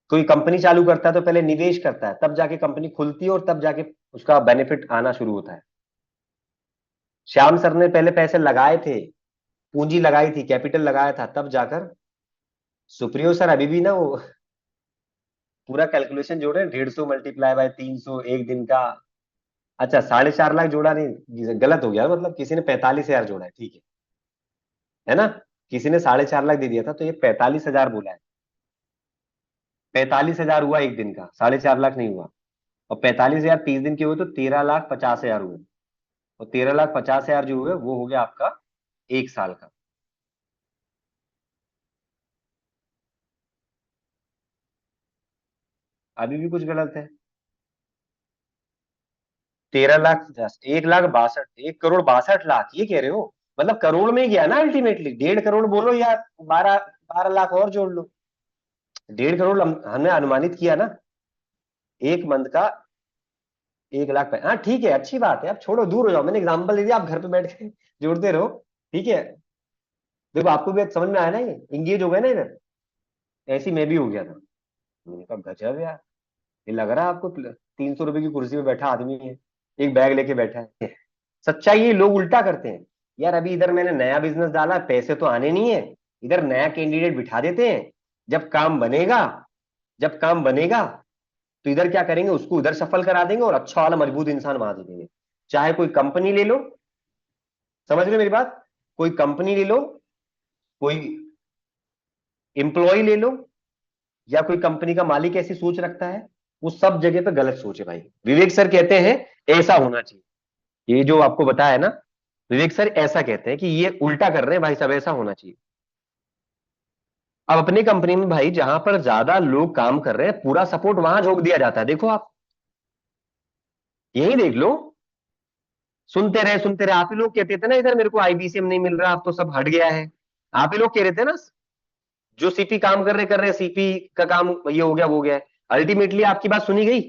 कोई कंपनी चालू करता है तो पहले निवेश करता है, तब जाके कंपनी खुलती है और तब जाके उसका बेनिफिट आना शुरू होता है। श्याम सर ने पहले पैसे लगाए थे, पूंजी लगाई थी, कैपिटल लगाया था, तब जाकर सुप्रियो सर अभी भी ना वो पूरा कैलकुलेशन जोड़े, 150 मल्टीप्लाई बाय 300 एक दिन का। अच्छा, 4.5 लाख जोड़ा नहीं, गलत हो गया, मतलब किसी ने 45,000 जोड़ा है, ठीक है ना। किसी ने 4.5 लाख दे दिया था, तो ये 45,000 बोला है। 45,000 हुआ एक दिन का, 4.5 लाख नहीं हुआ। और 45,000 30 दिन के हुए तो 13,50,000 हुए। और 13,50,000 जो हुए वो हो गया आपका 1 साल का। अभी भी कुछ गलत है। 13,50,000, 1,62,, 1,62,लाख ये कह रहे हो, मतलब करोड़ में ही गया ना अल्टीमेटली, 1.5 करोड़ बोलो या 12 12 लाख और जोड़ लो। 1.5 करोड़ हमने अनुमानित किया ना, एक मंथ का 1 लाख। हाँ ठीक है, अच्छी बात है, अब छोड़ो, दूर हो जाओ, मैंने एग्जांपल दे दिया, आप घर पे बैठ के जोड़ते रहो। ठीक है, देखो आपको भी समझ में आया ना, ये इंगेज हो गए ना इधर। ऐसी मैं भी हो गया था, मैंने कहा गजब यार, ये लग रहा है आपको 300 रुपए की कुर्सी पे बैठा आदमी है, एक बैग लेके बैठा है। सच्चाई ये लोग उल्टा करते हैं। यार अभी इधर मैंने नया बिजनेस डाला, पैसे तो आने नहीं है, इधर नया कैंडिडेट बिठा देते हैं। जब काम बनेगा, जब काम बनेगा, तो इधर क्या करेंगे, उसको उधर सफल करा देंगे और अच्छा वाला मजबूत इंसान वहां दे देंगे। चाहे कोई कंपनी ले लो, समझ रहे हो मेरी बात, कोई कंपनी ले लो, कोई एम्प्लॉय ले लो, या कोई कंपनी का मालिक ऐसी सोच रखता है, वो सब जगह पे गलत सोच है भाई। विवेक सर कहते हैं ऐसा होना चाहिए, ये जो आपको बताया है ना, विवेक सर ऐसा कहते हैं कि ये उल्टा कर रहे हैं भाई साहब, ऐसा होना चाहिए। अब अपनी कंपनी में भाई जहां पर ज्यादा लोग काम कर रहे हैं, पूरा सपोर्ट वहां झोंक दिया जाता है, देखो आप यही देख लो। सुनते रहे, आप ही लोग कहते थे ना इधर मेरे को आईबीसीएम नहीं मिल रहा, अब तो सब हट गया है। आप ही लोग कह रहे थे ना, जो सीपी काम कर रहे सीपी का काम ये हो गया वो हो गया है। अल्टीमेटली आपकी बात सुनी गई,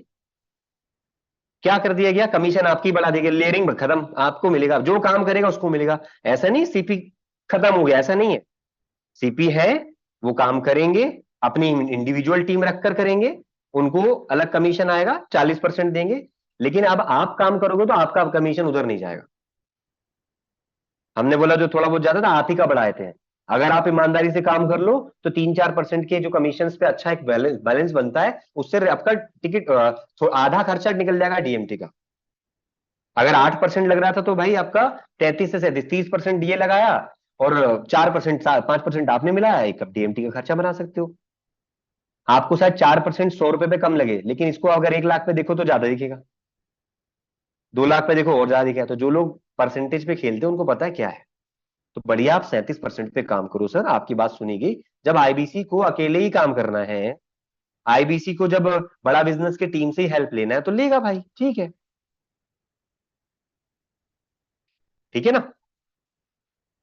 क्या कर दिया गया, कमीशन आपकी बढ़ा दी गई, लेयरिंग खत्म, आपको मिलेगा, जो काम करेगा उसको मिलेगा। ऐसा नहीं सीपी खत्म हो गया, ऐसा नहीं है। सीपी है, वो काम करेंगे, अपनी इंडिविजुअल टीम रखकर करेंगे, उनको अलग कमीशन आएगा, 40% देंगे। लेकिन अब आप काम करोगे तो आपका कमीशन उधर नहीं जाएगा। हमने बोला जो थोड़ा बहुत ज्यादा था आप ही का बढ़ाए थे। अगर आप ईमानदारी से काम कर लो तो 3-4% के जो कमीशन पे अच्छा एक बैलेंस बैलेंस बनता है, उससे आपका टिकट आधा खर्चा निकल जाएगा डीएमटी का। अगर 8% लग रहा था तो भाई आपका 33 से 37 30% डीए लगाया, और 4% 5% आपने मिलाया, एक अब डीएमटी का खर्चा बना सकते हो। आपको शायद 4% 100 रुपए पे कम लगे, लेकिन इसको अगर 1 लाख पे देखो तो ज्यादा दिखेगा, 2 लाख पे देखो और ज्यादा दिखेगा। तो जो लोग परसेंटेज पे खेलते हैं उनको पता है क्या है। तो बढ़िया, आप 37% पे काम करो सर, आपकी बात सुनी गई। जब आईबीसी को अकेले ही काम करना है, आईबीसी को जब बड़ा बिजनेस की टीम से ही हेल्प लेना है तो लेगा भाई, ठीक है। ठीक है ना,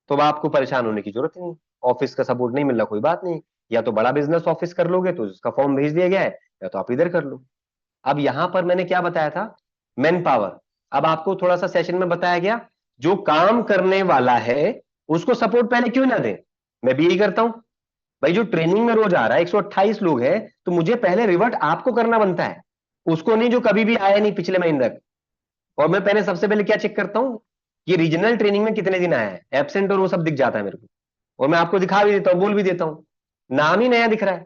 तो अब आपको परेशान होने की जरूरत नहीं। ऑफिस का सपोर्ट नहीं मिल रहा, कोई बात नहीं, या तो बड़ा बिजनेस ऑफिस कर लोगे तो उसका फॉर्म भेज दिया गया है, या तो आप इधर कर लो। अब यहां पर मैंने क्या बताया था, मैन पावर। अब आपको थोड़ा सा सेशन में बताया गया, जो काम करने वाला है उसको सपोर्ट पहले क्यों ना दें। मैं भी यही करता हूं भाई, जो ट्रेनिंग में रोज आ रहा है 128 लोग हैं, तो मुझे पहले रिवर्ट आपको करना बनता है, उसको नहीं जो कभी भी आया नहीं पिछले महीने तक। और मैं पहले सबसे पहले क्या चेक करता हूं, ये रीजनल ट्रेनिंग में कितने दिन आया है, एब्सेंट और वो सब दिख जाता है मेरे को। और मैं आपको दिखा भी देता हूं, बोल भी देता हूं, नाम ही नया दिख रहा है।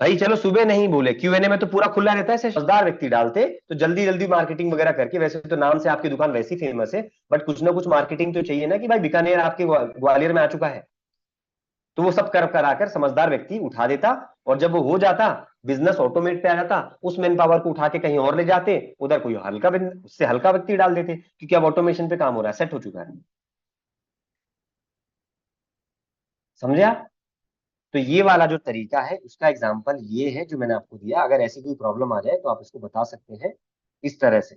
भाई चलो सुबह नहीं बोले, क्यूएनए में तो पूरा खुला रहता है, समझदार व्यक्ति डालते तो जल्दी जल्दी मार्केटिंग वगैरह करके, वैसे तो नाम से आपकी दुकान वैसी फेमस है, बट कुछ ना कुछ मार्केटिंग तो चाहिए ना, कि भाई बीकानेर आपके ग्वालियर में आ चुका है। तो वो सब कर कराकर समझदार व्यक्ति उठा देता, और जब वो हो जाता, बिजनेस ऑटोमेट पे आ जाता, उस मैन पावर को उठा के कहीं और ले जाते, उधर कोई हल्का उससे हल्का व्यक्ति डाल देते, क्योंकि अब ऑटोमेशन पे काम हो रहा है, सेट हो चुका है। समझे आप? तो ये वाला जो तरीका है उसका एग्जाम्पल ये है जो मैंने आपको दिया। अगर ऐसी कोई प्रॉब्लम आ जाए तो आप इसको बता सकते हैं इस तरह से।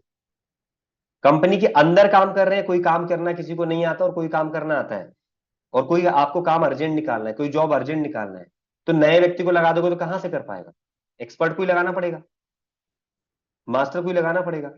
कंपनी के अंदर काम कर रहे हैं, कोई काम करना किसी को नहीं आता और कोई काम करना आता है, और कोई आपको काम अर्जेंट निकालना है, कोई जॉब अर्जेंट निकालना है, तो नए व्यक्ति को लगा दोगे तो कहां से कर पाएगा। एक्सपर्ट को ही लगाना पड़ेगा, मास्टर को ही लगाना पड़ेगा।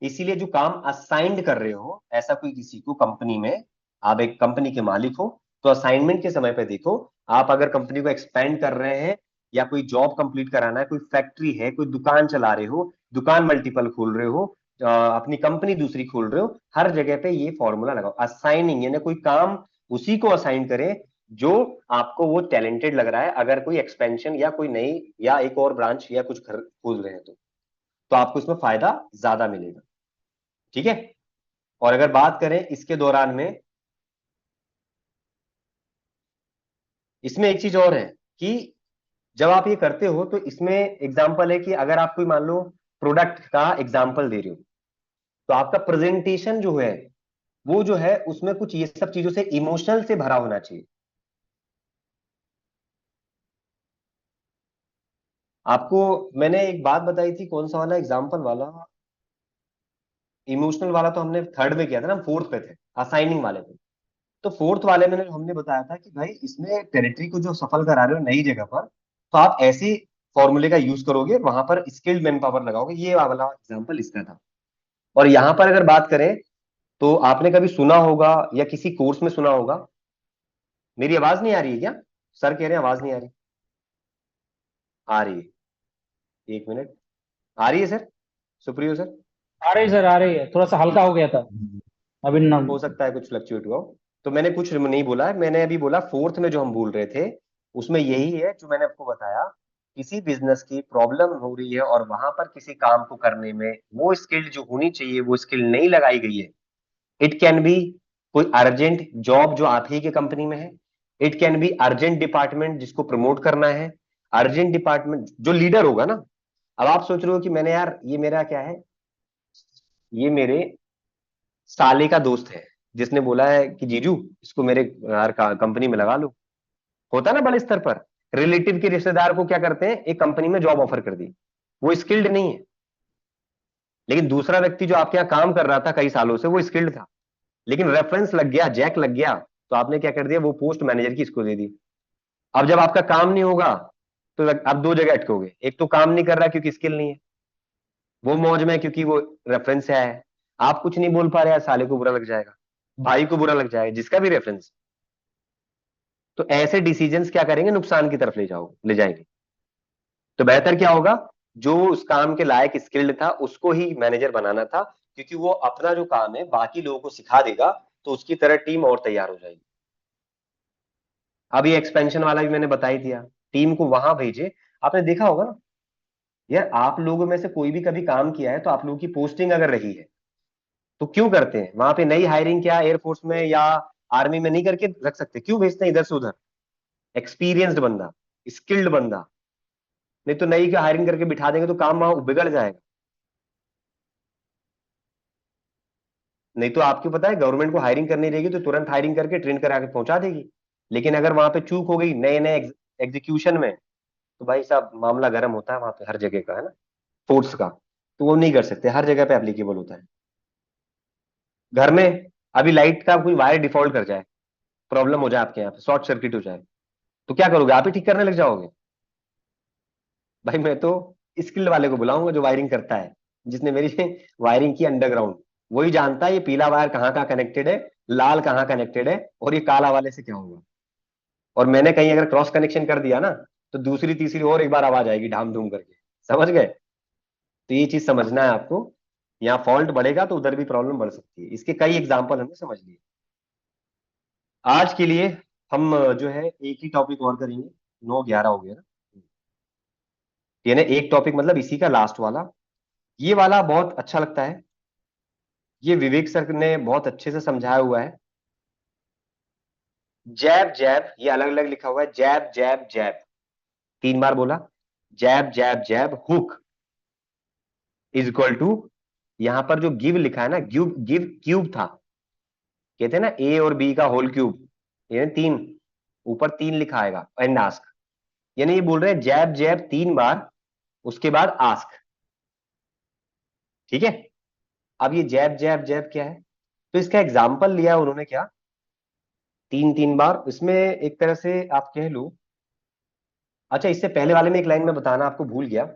इसीलिए जो काम असाइंड कर रहे हो ऐसा कोई किसी को कंपनी में, आप एक कंपनी के मालिक हो, तो असाइनमेंट के समय पे देखो, आप अगर कंपनी को एक्सपेंड कर रहे हैं, या कोई जॉब कंप्लीट कराना है, कोई फैक्ट्री है, कोई दुकान चला रहे हो, दुकान मल्टीपल खोल रहे हो, अपनी कंपनी दूसरी खोल रहे हो, हर जगह पे ये फॉर्मूला लगाओ, असाइनिंग, यानी कोई काम उसी को असाइन करें जो आपको वो टैलेंटेड लग रहा है। अगर कोई एक्सपेंशन या कोई नई या एक और ब्रांच या कुछ घर खोल रहे हैं तो आपको इसमें फायदा ज्यादा मिलेगा। ठीक है। और अगर बात करें इसके दौरान में, इसमें एक चीज और है कि जब आप ये करते हो तो इसमें एग्जाम्पल है कि अगर आप कोई मान लो प्रोडक्ट का एग्जाम्पल दे रहे हो, तो आपका प्रेजेंटेशन जो है वो जो है उसमें कुछ ये सब चीजों से इमोशनल से भरा होना चाहिए। आपको मैंने एक बात बताई थी, कौन सा वाला एग्जाम्पल वाला, इमोशनल वाला तो हमने थर्ड में किया था ना, फोर्थ पे थे, असाइनिंग वाले पे। तो फोर्थ वाले में हमने बताया था कि भाई इसमें टेरिटरी को जो सफल करा रहे हो नई जगह पर, तो आप ऐसी फॉर्मूले का यूज करोगे, वहां पर स्किल्ड मैन पावर लगाओगे। ये वाला एग्जांपल इसका था। और यहां पर अगर बात करें, तो आपने कभी सुना होगा या किसी कोर्स में सुना होगा, मेरी आवाज नहीं आ रही है क्या? सर कह रहे हैं आवाज नहीं आ रही। आ रही है, एक मिनट। आ रही है सर, सुप्रियो सर? आ रही सर, आ रही है। थोड़ा सा हल्का हो गया था अभी न। हो सकता है कुछ फ्लक्चुएट हुआ हो। तो मैंने कुछ नहीं बोला है, मैंने अभी बोला फोर्थ में जो हम बोल रहे थे, उसमें यही है जो मैंने आपको बताया। किसी बिजनेस की प्रॉब्लम हो रही है और वहां पर किसी काम को करने में वो स्किल जो होनी चाहिए वो स्किल नहीं लगाई गई है। इट कैन बी कोई अर्जेंट जॉब जो आप ही के कंपनी में है, it can be urgent department जिसको प्रमोट करना है, अर्जेंट डिपार्टमेंट जो लीडर होगा ना। अब आप सोच रहे हो कि मैंने यार ये मेरा क्या है, ये मेरे साले का दोस्त है जिसने बोला है कि जीजू इसको मेरे यार कंपनी में लगा लो। होता है ना बड़े स्तर पर, रिलेटिव के रिश्तेदार को क्या करते हैं, एक कंपनी में जॉब ऑफर कर दी, वो स्किल्ड नहीं है, लेकिन दूसरा व्यक्ति जो आपके यहाँ काम कर रहा था कई सालों से वो स्किल्ड था, लेकिन रेफरेंस लग गया, जैक लग गया, तो आपने क्या कर दिया, वो पोस्ट मैनेजर की इसको दे दी। अब जब आपका काम नहीं होगा तो आप दो जगह अटकोगे, एक तो काम नहीं कर रहा क्योंकि स्किल नहीं है, वो मौज में है क्योंकि वो रेफरेंस से आया है। आप कुछ नहीं बोल पा रहे हैं, साले को बुरा लग जाएगा, भाई को बुरा लग जाएगा, जिसका भी रेफरेंस। तो ऐसे डिसीजंस क्या करेंगे, नुकसान की तरफ ले जाएंगे। तो बेहतर क्या होगा, जो उस काम के लायक स्किल्ड था उसको ही मैनेजर बनाना था, क्योंकि वो अपना जो काम है बाकी लोगों को सिखा देगा, तो उसकी तरह टीम और तैयार हो जाएगी। अब ये एक्सपेंशन वाला भी मैंने बता ही दिया, टीम को वहां भेजे। आपने देखा होगा ना यार, आप लोगों में से कोई भी कभी काम किया है तो आप लोगों की पोस्टिंग अगर रही है तो क्यों करते हैं वहां पे नई हायरिंग, क्या एयरफोर्स में या आर्मी में नहीं करके रख सकते, क्यों भेजते हैं इधर से उधर? एक्सपीरियंस्ड बंदा, स्किल्ड बंदा। नहीं तो नई का हायरिंग करके बिठा देंगे तो काम वहां बिगड़ जाएगा। नहीं तो आपको पता है गवर्नमेंट को हायरिंग करनी रहेगी तो तुरंत हायरिंग करके ट्रेन करा के पहुंचा देगी, लेकिन अगर वहां पे चूक हो गई नए नए एग्जीक्यूशन में, तो भाई साहब मामला गर्म होता है वहां पे, हर जगह का है ना, फोर्स का। तो वो नहीं कर सकते, हर जगह पे एप्लीकेबल होता है। घर में अभी लाइट का कोई वायर डिफॉल्ट कर जाए, प्रॉब्लम हो जाए आपके यहाँ पे, शॉर्ट सर्किट हो जाए, तो क्या करोगे, आप ही ठीक करने लग जाओगे? भाई मैं तो स्किल्ड वाले को बुलाऊंगा जो वायरिंग करता है, जिसने मेरी वायरिंग की अंडरग्राउंड। वही जानता है ये पीला वायर कहाँ कहाँ कनेक्टेड है, लाल कहाँ कनेक्टेड है, और ये काला वाले से क्या होगा। और मैंने कहीं अगर क्रॉस कनेक्शन कर दिया ना, तो दूसरी तीसरी और एक बार आवाज आएगी ढाम धूम करके। समझ गए? तो ये चीज समझना है आपको। यहाँ फॉल्ट बढ़ेगा तो उधर भी प्रॉब्लम बढ़ सकती है। इसके कई एग्जाम्पल हमने समझ लिए। आज के लिए हम जो है एक ही टॉपिक और करेंगे। 9:11 हो गया ना। ये ना एक टॉपिक मतलब इसी का लास्ट वाला। ये वाला बहुत अच्छा लगता है। ये विवेक सर ने बहुत अच्छे से समझाया हुआ है। जैब जैब, ये अलग अलग लिखा हुआ है, जैब जैब जैब, 3 बार बोला। जैब jab jab hook is equal to, यहां पर जो गिव लिखा है ना, गिव गिव क्यूब था, कहते हैं ना ए और बी का होल क्यूब, ये 3, ऊपर 3 लिखा आएगा एंड आस्क। यानी ये बोल रहे हैं जैब जैब 3 बार, उसके बाद आस्क। ठीक है। अब ये जैब जैब जैब क्या है, तो इसका एग्जाम्पल लिया है उन्होंने क्या, 3 3 बार इसमें, एक तरह से आप कह लो। अच्छा, इससे पहले वाले में एक लाइन में बताना आपको भूल गया।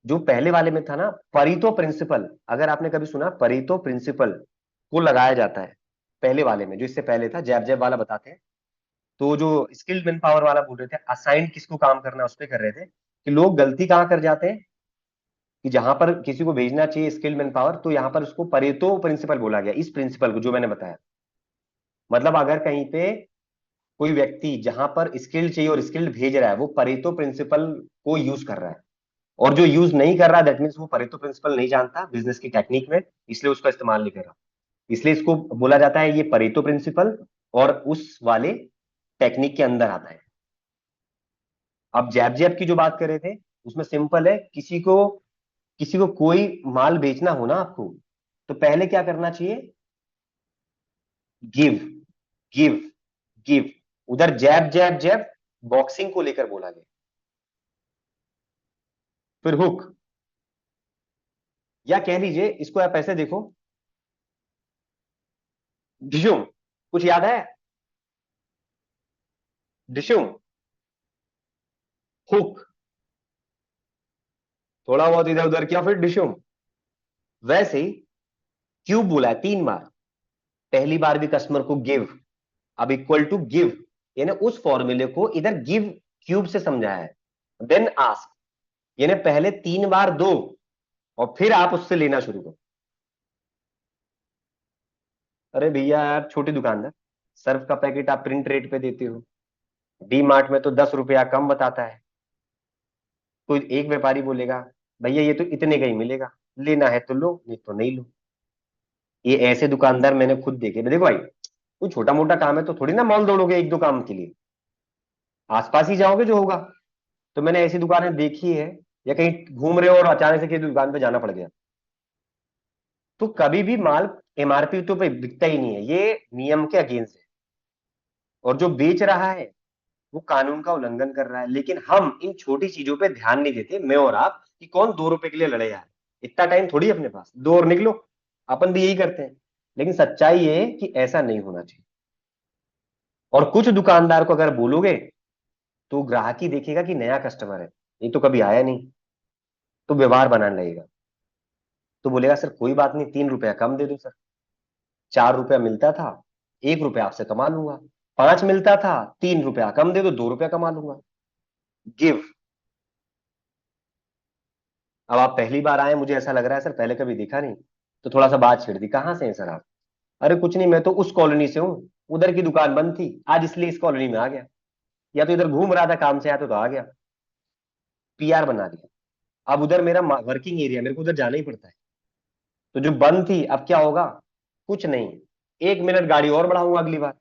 जो पहले वाले में था ना, परीतो प्रिंसिपल, अगर आपने कभी सुना परीतो प्रिंसिपल को लगाया जाता है पहले वाले में, जो इससे पहले था जैब जैब वाला बताते हैं। तो जो स्किल्ड मैन पावर वाला बोल रहे थे, असाइंड किसको काम करना है उस पर कर रहे थे, कि लोग गलती कहां कर जाते हैं, कि जहां पर किसी को भेजना चाहिए स्किल्ड मैन पावर, तो यहां पर उसको परेतो प्रिंसिपल बोला गया, इस प्रिंसिपल को जो मैंने बताया। मतलब अगर कहीं पे कोई व्यक्ति जहां पर स्किल्ड चाहिए और स्किल्ड भेज रहा है, वो परेतो प्रिंसिपल को यूज कर रहा है। और जो यूज नहीं कर रहा, दैट मीन्स वो परेतो प्रिंसिपल नहीं जानता बिजनेस की टेक्निक में, इसलिए उसका इस्तेमाल नहीं कर रहा। इसलिए इसको बोला जाता है ये परेतो प्रिंसिपल, और उस वाले टेक्निक के अंदर आता है। अब जैब जैब की जो बात कर रहे थे, उसमें सिंपल है, किसी को कोई माल बेचना हो ना आपको, तो पहले क्या करना चाहिए, गिव गिव गिव। उधर जैब जैब जैब बॉक्सिंग को लेकर बोला गया। फिर हुक, या कह लीजिए इसको आप ऐसे देखो, डिशुम, कुछ याद है, डिशुम, हुक, थोड़ा बहुत इधर उधर किया, फिर डिशुम। वैसे ही क्यूब बोला है 3 बार, पहली बार भी कस्टमर को गिव, अब इक्वल टू गिव, यानी उस फॉर्मूले को इधर गिव क्यूब से समझाया है। देन आस्क, यानी पहले 3 बार दो और फिर आप उससे लेना शुरू करो। अरे भैया यार, छोटी दुकानदार, सर्फ का पैकेट आप प्रिंट रेट पे देते हो, डी मार्ट में तो 10 रुपया कम बताता है। कोई एक व्यापारी बोलेगा भैया ये तो इतने का ही मिलेगा, लेना है तो लो, नहीं तो नहीं लो। ये ऐसे दुकानदार मैंने खुद देखे। देखो भाई, कोई छोटा मोटा काम है तो थोड़ी ना मॉल दौड़ोगे एक दो काम के लिए, आसपास ही जाओगे जो होगा। तो मैंने ऐसी दुकानें देखी है, या कहीं घूम रहे हो और अचानक से किसी दुकान पे जाना पड़ गया, तो कभी भी माल एमआरपी तो पे बिकता ही नहीं है, ये नियम के अगेंस्ट है। और जो बेच रहा है वो कानून का उल्लंघन कर रहा है। लेकिन हम इन छोटी चीजों पे ध्यान नहीं देते, मैं और आप, कि कौन 2 रुपए के लिए लड़े यार, इतना टाइम थोड़ी है अपने पास, दो और निकलो। अपन भी यही करते हैं। लेकिन सच्चाई ये है कि ऐसा नहीं होना चाहिए। और कुछ दुकानदार को अगर बोलोगे तो ग्राहक ही देखेगा कि नया कस्टमर है, नहीं तो कभी आया नहीं, तो व्यवहार बनाने लगेगा। तो बोलेगा सर कोई बात नहीं, 3 रुपया कम दे दो सर, 4 रुपया मिलता था, 1 रुपया आपसे कमा लूंगा, 5 मिलता था, 3 रुपया कम दे दो, 2 रुपया कमा लूंगा। गिव। अब आप पहली बार आए, मुझे ऐसा लग रहा है सर पहले कभी देखा नहीं, तो थोड़ा सा बात छेड़ दी, कहाँ से हैं सर आप? अरे कुछ नहीं, मैं तो उस कॉलोनी से हूँ, उधर की दुकान बंद थी आज, इसलिए इस कॉलोनी में आ गया, या तो इधर घूम रहा था काम से आया तो आ गया। पीआर बना दिया। अब उधर मेरा वर्किंग एरिया, मेरे को उधर जाना ही पड़ता है। तो जो बंद थी अब क्या होगा, कुछ नहीं, 1 मिनट गाड़ी और बढ़ाऊंगा अगली बार,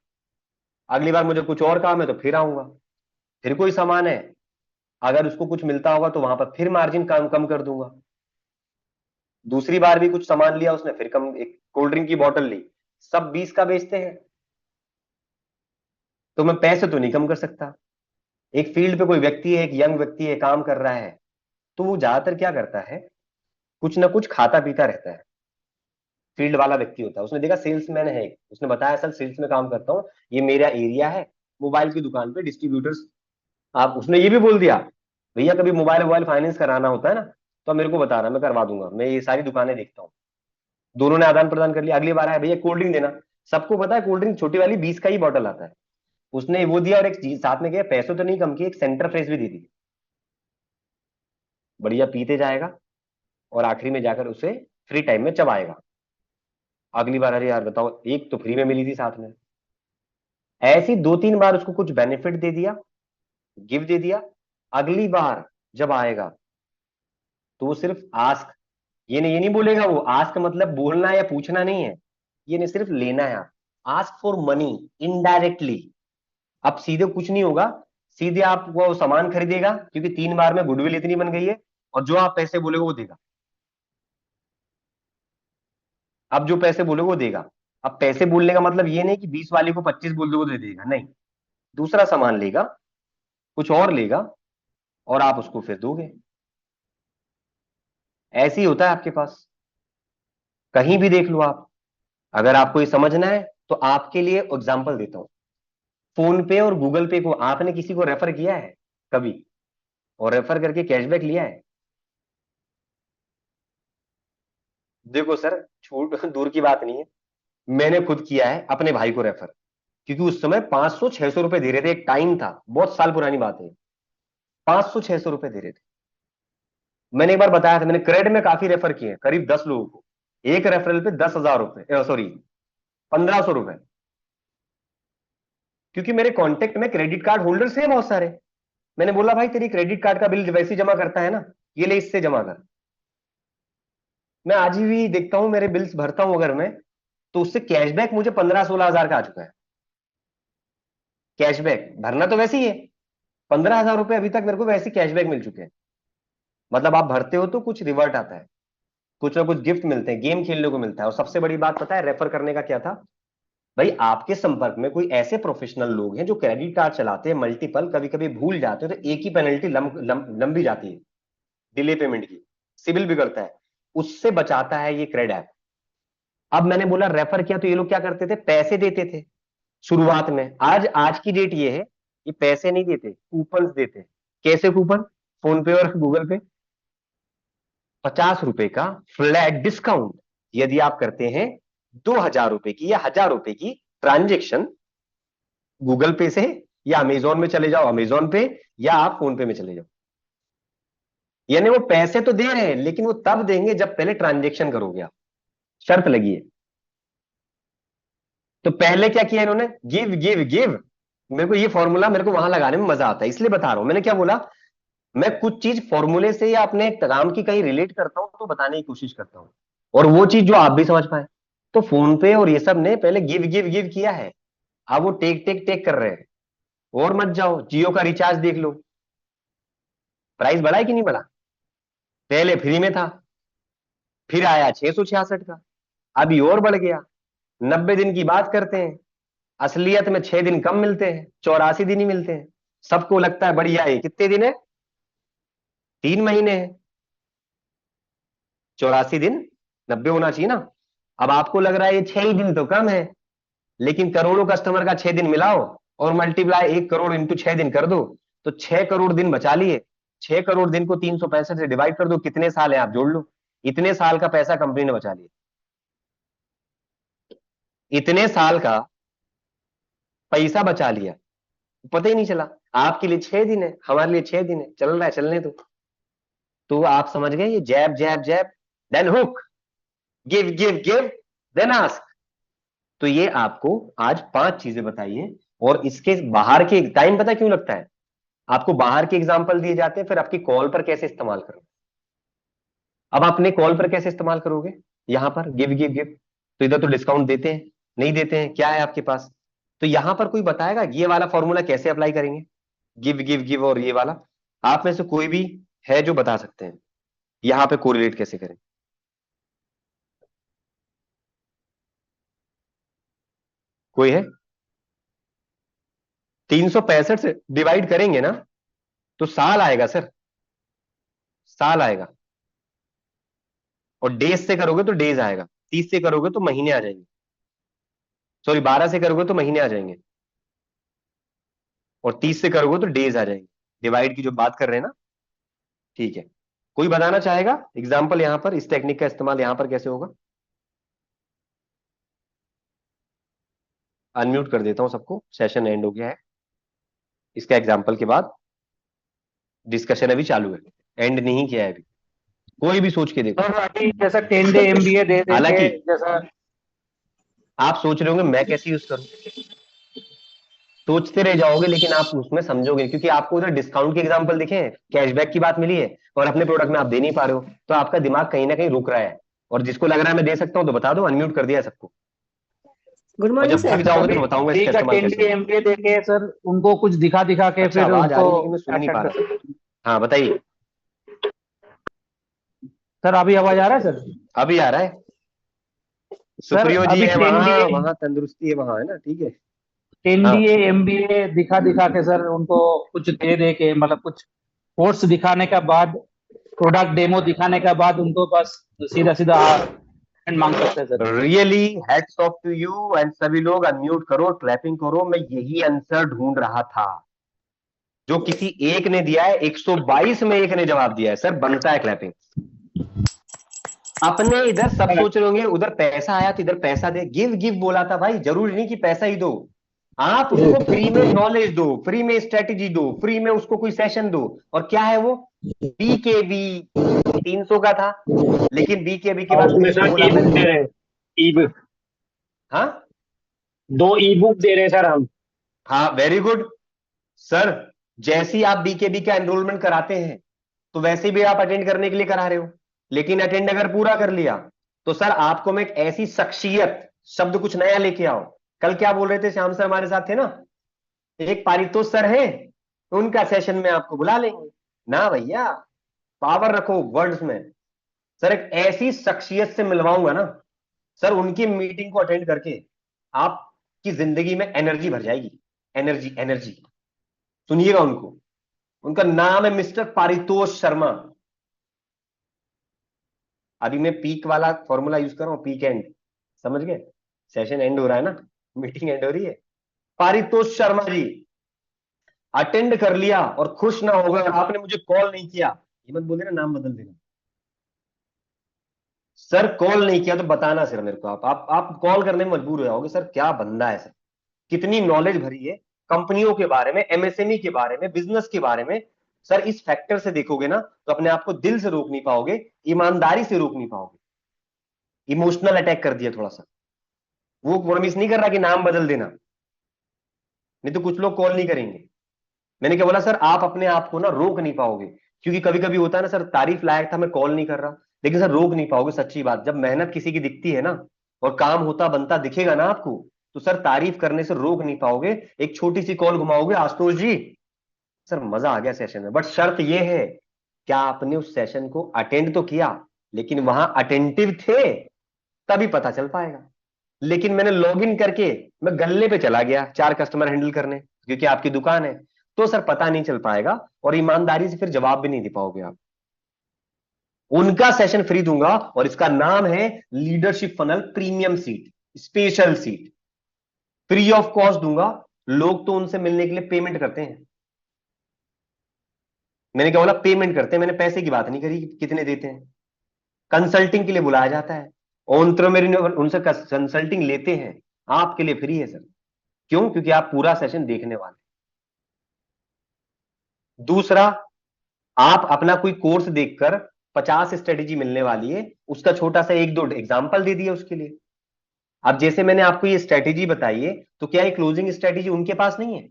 अगली बार मुझे कुछ और काम है तो फिर आऊंगा, फिर कोई सामान है, अगर उसको कुछ मिलता होगा तो वहां पर फिर मार्जिन कम कम कर दूंगा। दूसरी बार भी कुछ सामान लिया उसने, फिर कम, एक कोल्ड ड्रिंक की बोतल ली, सब 20 का बेचते हैं, तो मैं पैसे तो नहीं कम कर सकता। एक फील्ड पे कोई व्यक्ति है, एक यंग व्यक्ति है, काम कर रहा है, तो वो ज्यादातर क्या करता है, कुछ ना कुछ खाता पीता रहता है। फील्ड वाला व्यक्ति होता है, उसने देखा सेल्समैन है, उसने बताया सर सेल्स में काम करता हूँ, ये मेरा एरिया है, मोबाइल की दुकान पे डिस्ट्रीब्यूटर्स। आप उसने ये भी बोल दिया भैया कभी मोबाइल मोबाइल फाइनेंस कराना होता है ना, तो अब मेरे को बता रहा, मैं करवा दूंगा, मैं ये सारी दुकानें देखता हूँ। दोनों ने आदान प्रदान कर लिया, अगली बार आया भैया कोल्ड ड्रिंक देना। सबको पता है कोल्ड ड्रिंक छोटी वाली 20 का ही बॉटल आता है। उसने वो दिया और एक चीज साथ में किया, पैसे तो नहीं कम किए, एक सेंटर फ्रेश भी दे दी। बढ़िया पीते जाएगा और आखिरी में जाकर उसे फ्री टाइम में चबाएगा। अगली बार अरे यार बताओ, एक तो फ्री में मिली थी साथ में। ऐसी 2-3 बार उसको कुछ बेनिफिट दे दिया, गिफ्ट दे दिया। अगली बार जब आएगा तो वो सिर्फ आस्क, ये नहीं बोलेगा। वो आस्क मतलब बोलना या पूछना नहीं है, ये नहीं, सिर्फ लेना है। Ask for money indirectly. अब सीधे कुछ नहीं होगा, सीधे आप वो सामान खरीदेगा, क्योंकि 3 बार में गुडविल इतनी बन गई है, और जो आप पैसे बोलोगे वो देगा। अब जो पैसे बोलोगे वो देगा। अब पैसे बोलने का मतलब ये नहीं कि 20 वाले को 25 बोल दोगे तो दे देगा, नहीं। दूसरा सामान लेगा, कुछ और लेगा, और आप उसको फिर दोगे। ऐसे ही होता है आपके पास, कहीं भी देख लो आप। अगर आपको ये समझना है तो आपके लिए एग्जांपल देता हूं। फोन पे और गूगल पे को आपने किसी को रेफर किया है कभी, और रेफर करके कैशबैक लिया है? देखो सर, छूट दूर की बात नहीं है, मैंने खुद किया है अपने भाई को रेफर। क्योंकि उस समय 500-600 रुपए दे रहे थे, एक टाइम था, बहुत साल पुरानी बात है। 500-600 रुपए दे रहे थे। मैंने एक बार बताया था, मैंने क्रेडिट में काफी रेफर किए, करीब 10 लोगों को। एक रेफरल पे 10,000 रुपए, सॉरी, 1,500 रुपए। क्योंकि मेरे कांटेक्ट में क्रेडिट कार्ड होल्डर्स हैं बहुत सारे। मैंने बोला भाई तेरी क्रेडिट कार्ड का बिल वैसे ही जमा करता है ना, ये ले इससे जमा कर। मैं आज भी देखता हूं, मेरे बिल्स भरता हूं अगर मैं, तो उससे कैशबैक मुझे 15-16 हजार का आ चुका है। कैशबैक भरना तो वैसे ही है, 15,000 रुपए अभी तक मेरे को वैसे कैशबैक मिल चुके हैं। मतलब आप भरते हो तो कुछ रिवर्ट आता है, कुछ ना कुछ गिफ्ट मिलते हैं, गेम खेलने को मिलता है। और सबसे बड़ी बात पता है रेफर करने का क्या था? भाई आपके संपर्क में कोई ऐसे प्रोफेशनल लोग हैं जो क्रेडिट कार्ड चलाते हैं मल्टीपल, कभी कभी भूल जाते हैं तो एक ही पेनल्टी लंबी जाती है, डिले पेमेंट की, सिविल बिगड़ता है, उससे बचाता है ये क्रेड ऐप। अब मैंने बोला रेफर किया, तो ये लोग क्या करते थे, पैसे देते थे शुरुआत में। आज आज की डेट ये है, ये पैसे नहीं देते, कूपन देते। कैसे कूपन? फोन पे और गूगल पे, 50 रुपए का फ्लैट डिस्काउंट यदि आप करते हैं 2,000 रुपए की या 1,000 रुपए की ट्रांजेक्शन गूगल पे से, या अमेजोन में चले जाओ अमेजोन पे, या आप फोन पे में चले जाओ। यानी वो पैसे तो दे रहे हैं, लेकिन वो तब देंगे जब पहले ट्रांजेक्शन करोगे आप, शर्त लगी है। तो पहले क्या किया इन्होंने, गिव गिव गिव। मेरे को ये फॉर्मूला मेरे को वहां लगाने में मजा आता है, इसलिए बता रहा हूं। मैंने क्या बोला, मैं कुछ चीज फॉर्मूले से या अपने काम की कहीं रिलेट करता हूं तो बताने की कोशिश करता हूं, और वो चीज जो आप भी समझ पाए। तो फोन पे और ये सब ने पहले गिव गिव गिव किया है, अब वो टेक टेक टेक कर रहे हैं। और मत जाओ, जियो का रिचार्ज देख लो, प्राइस बढ़ा है कि नहीं बढ़ा? पहले फ्री में था, फिर आया 666 का, अभी और बढ़ गया। 90 दिन की बात करते हैं, असलियत में 6 दिन कम मिलते हैं, 84 दिन ही मिलते हैं। सबको लगता है बढ़िया है, कितने दिन है? 3 महीने है, 84 दिन 90 होना चाहिए ना। अब आपको लग रहा है ये 6 ही दिन तो कम है, लेकिन करोड़ों कस्टमर का 6 दिन मिलाओ और मल्टीप्लाई 1 करोड़ इंटू 6 दिन कर दो, तो 6 करोड़ दिन बचा लिए। 6 करोड़ दिन को 365 से डिवाइड कर दो, कितने साल है आप जोड़ लो। इतने साल का पैसा कंपनी ने बचा लिया, इतने साल का पैसा बचा लिया, पता ही नहीं चला। आपके लिए 6 दिन है, हमारे लिए 6 दिन है, चल रहा है, चलने दो। तो आप समझ गए, ये jab jab jab then hook, give give give then ask. तो ये आपको आज 5 चीजें बताई हैं। और इसके बाहर के टाइम पता क्यों लगता है? आपको बाहर के एग्जाम्पल दिए जाते हैं, फिर आपकी कॉल पर कैसे इस्तेमाल करो। अब अपने कॉल पर कैसे इस्तेमाल करोगे? यहां पर गिव गिव गिव, तो इधर तो डिस्काउंट देते हैं, नहीं देते हैं, क्या है आपके पास? तो यहां पर कोई बताएगा ये वाला फॉर्मूला कैसे अप्लाई करेंगे, गिव गिव गिव और ये वाला? आप में से कोई भी है जो बता सकते हैं यहां पे कोरिलेट कैसे करें? कोई है? 365 से डिवाइड करेंगे ना, तो साल आएगा सर, साल आएगा। और डेज से करोगे तो डेज आएगा, 30 से करोगे तो महीने आ जाएंगे, सॉरी 12 से करोगे तो महीने आ जाएंगे, और 30 से करोगे तो डेज आ जाएंगे। डिवाइड की जो बात कर रहे हैं ना, ठीक है, कोई बताना चाहेगा एग्जाम्पल यहां पर, इस टेक्निक का इस्तेमाल यहां पर कैसे होगा? अनम्यूट कर देता हूं सबको, सेशन एंड हो गया है। इसका एग्जाम्पल के बाद डिस्कशन अभी चालू है, एंड नहीं किया है अभी, कोई भी सोच के देखो। सर अभी जैसा 10 डे एमबीए दे देंगे हालांकि जैसा। आप सोच रहे होंगे मैं कैसे यूज करूं, सोचते रह जाओगे, लेकिन आप उसमें समझोगे, क्योंकि आपको उधर डिस्काउंट के एग्जांपल दिखे हैं, कैशबैक की बात मिली है, और अपने प्रोडक्ट में आप दे नहीं पा रहे हो, तो आपका दिमाग कहीं ना कहीं रुक रहा है। और जिसको लग रहा है मैं दे सकता हूं तो बता दो, अनम्यूट कर दिया है सबको। गुड और मॉर्निंग जब थक सर। जाओगे अभी तो बताऊंगा इसका ठीक है, इस्तेमाल 10 कैसे डे होगा। एमबीए देके सर उनको कुछ दिखा दिखा के अच्छा, फिर आवाज आ उनको रही है लेकिन मैं सुन नहीं अटेंड पा कर रहा। सकते। हाँ बताइए। सर अभी आवाज आ रहा है सर? अभी आ रहा है। सर सुप्रियो जी अभी है 10 वहां, डे वहां तंदुरुस्ती है वहां, है ना, ठीक है। 10 हाँ, डे एमबीए दिखा दिखा के सर उनको कुछ दे दे के, मतलब कुछ कोर्स दिखाने के बाद, प्रोडक्ट डेमो दिखाने के बाद उनको बस सीधा सीधा मांग सकते हैं sir. Really hats off to you, and सभी लोग अनम्यूट करो, क्लैपिंग करो, मैं यही आंसर ढूंढ रहा था जो किसी एक ने दिया है, 122 में एक ने जवाब दिया है, सर बनता है क्लैपिंग। अपने इधर सब सोच रहे होंगे उधर पैसा आया तो इधर पैसा दे, गिव गिव बोला था भाई, जरूरी नहीं कि पैसा ही दो, आप उसको फ्री में नॉलेज दो, फ्री में स्ट्रेटेजी दो, फ्री में उसको कोई सेशन दो। और क्या है वो? बीकेबी 300 का था, लेकिन बीकेबी के और बाद उसमें फिर से सर बोला ई बुक मैंने। दे रहे हैं। ई बुक, हाँ 2 ई बुक दे रहे हैं सर हम। हाँ, वेरी गुड सर। जैसे ही आप बीकेबी का एनरोलमेंट कराते हैं तो वैसे भी आप अटेंड करने के लिए करा रहे हो, लेकिन अटेंड अगर पूरा कर लिया तो सर आपको मैं एक ऐसी शख्सियत, शब्द कुछ नया लेके आओ। कल क्या बोल रहे थे, श्याम सर हमारे साथ थे ना, एक पारितोष सर है, उनका सेशन में आपको बुला लेंगे ना भैया, पावर रखो वर्ड्स में। सर एक ऐसी शख्सियत से मिलवाऊंगा ना सर, उनकी मीटिंग को अटेंड करके आपकी जिंदगी में एनर्जी भर जाएगी, एनर्जी एनर्जी। सुनिएगा उनको, उनका नाम है मिस्टर पारितोष शर्मा। अभी मैं पीक वाला फॉर्मूला यूज कर रहा हूं, पीक एंड, समझ गए? सेशन एंड हो रहा है ना, मीटिंग एंड हो रही है। पारितोष शर्मा जी अटेंड कर लिया और खुश ना होगा और आपने मुझे कॉल नहीं किया, ये मत बोले ना नाम बदल देना। सर कॉल नहीं किया तो बताना सर मेरे को, आप कॉल करने में मजबूर हो जाओगे, सर क्या बंदा है सर, कितनी नॉलेज भरी है कंपनियों के बारे में, एमएसएमई के बारे में, बिजनेस के बारे में। सर इस फैक्टर से देखोगे ना तो अपने आप को दिल से रोक नहीं पाओगे, ईमानदारी से रोक नहीं पाओगे। इमोशनल अटैक कर दिया थोड़ा सा, वो प्रॉमिस नहीं कर रहा कि नाम बदल देना, नहीं तो कुछ लोग कॉल नहीं करेंगे। मैंने क्या बोला सर, आप अपने आप को ना रोक नहीं पाओगे, क्योंकि कभी कभी होता है ना सर, तारीफ लायक था मैं कॉल नहीं कर रहा, लेकिन सर रोक नहीं पाओगे। सच्ची बात, जब मेहनत किसी की दिखती है ना और काम होता बनता दिखेगा ना आपको, तो सर तारीफ करने से रोक नहीं पाओगे। एक छोटी सी कॉल घुमाओगे, आशुतोष जी सर मजा आ गया सेशन में, बट शर्त यह है क्या आपने उस सेशन को अटेंड तो किया, लेकिन वहां अटेंटिव थे, तभी पता चल पाएगा। लेकिन मैंने लॉग इन करके मैं गल्ले पे चला गया 4 कस्टमर हैंडल करने, क्योंकि आपकी दुकान है, तो सर पता नहीं चल पाएगा और ईमानदारी से फिर जवाब भी नहीं दे पाओगे आप। उनका सेशन फ्री दूंगा और इसका नाम है leadership funnel premium seat, special seat, free of cost दूंगा। लोग तो उनसे मिलने के लिए पेमेंट करते हैं, मैंने क्या बोला, पेमेंट करते हैं, मैंने पैसे की बात नहीं करी कितने देते हैं। कंसल्टिंग के लिए बुलाया जाता है, और मेरी उनसे कंसल्टिंग लेते हैं, आपके लिए फ्री है सर। क्यों? क्योंकि आप पूरा सेशन देखने वाले। दूसरा, आप अपना कोई कोर्स देखकर 50 स्ट्रेटेजी मिलने वाली है, उसका छोटा सा एक दो एग्जांपल दे दिया उसके लिए। अब जैसे मैंने आपको ये स्ट्रेटेजी बताई है, तो क्या ये क्लोजिंग स्ट्रेटेजी उनके पास नहीं है?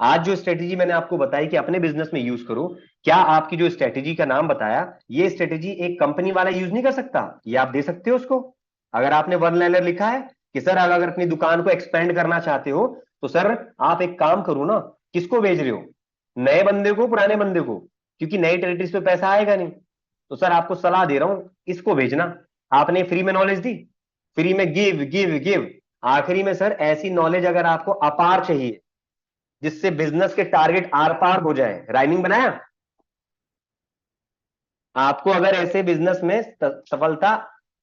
आज जो स्ट्रेटेजी मैंने आपको बताई कि अपने बिजनेस में यूज करो, क्या आपकी जो स्ट्रेटेजी का नाम बताया, ये स्ट्रेटेजी एक कंपनी वाला यूज नहीं कर सकता? ये आप दे सकते हो उसको। अगर आपने वन लाइनर लिखा है कि सर अगर अपनी दुकान को एक्सपेंड करना चाहते हो, तो सर आप एक काम करो ना, किसको भेज रहे हो, नए बंदे को, पुराने बंदे को? क्योंकि नई टेरिटरीज पे पैसा आएगा नहीं, तो सर आपको सलाह दे रहा हूं, इसको भेजना। आपने फ्री में नॉलेज दी, फ्री में गिव गिव गिव, आखिरी में सर ऐसी नॉलेज अगर आपको अपार चाहिए जिससे बिजनेस के टारगेट आर पार हो जाए, राइमिंग बनाया, आपको अगर ऐसे बिजनेस में सफलता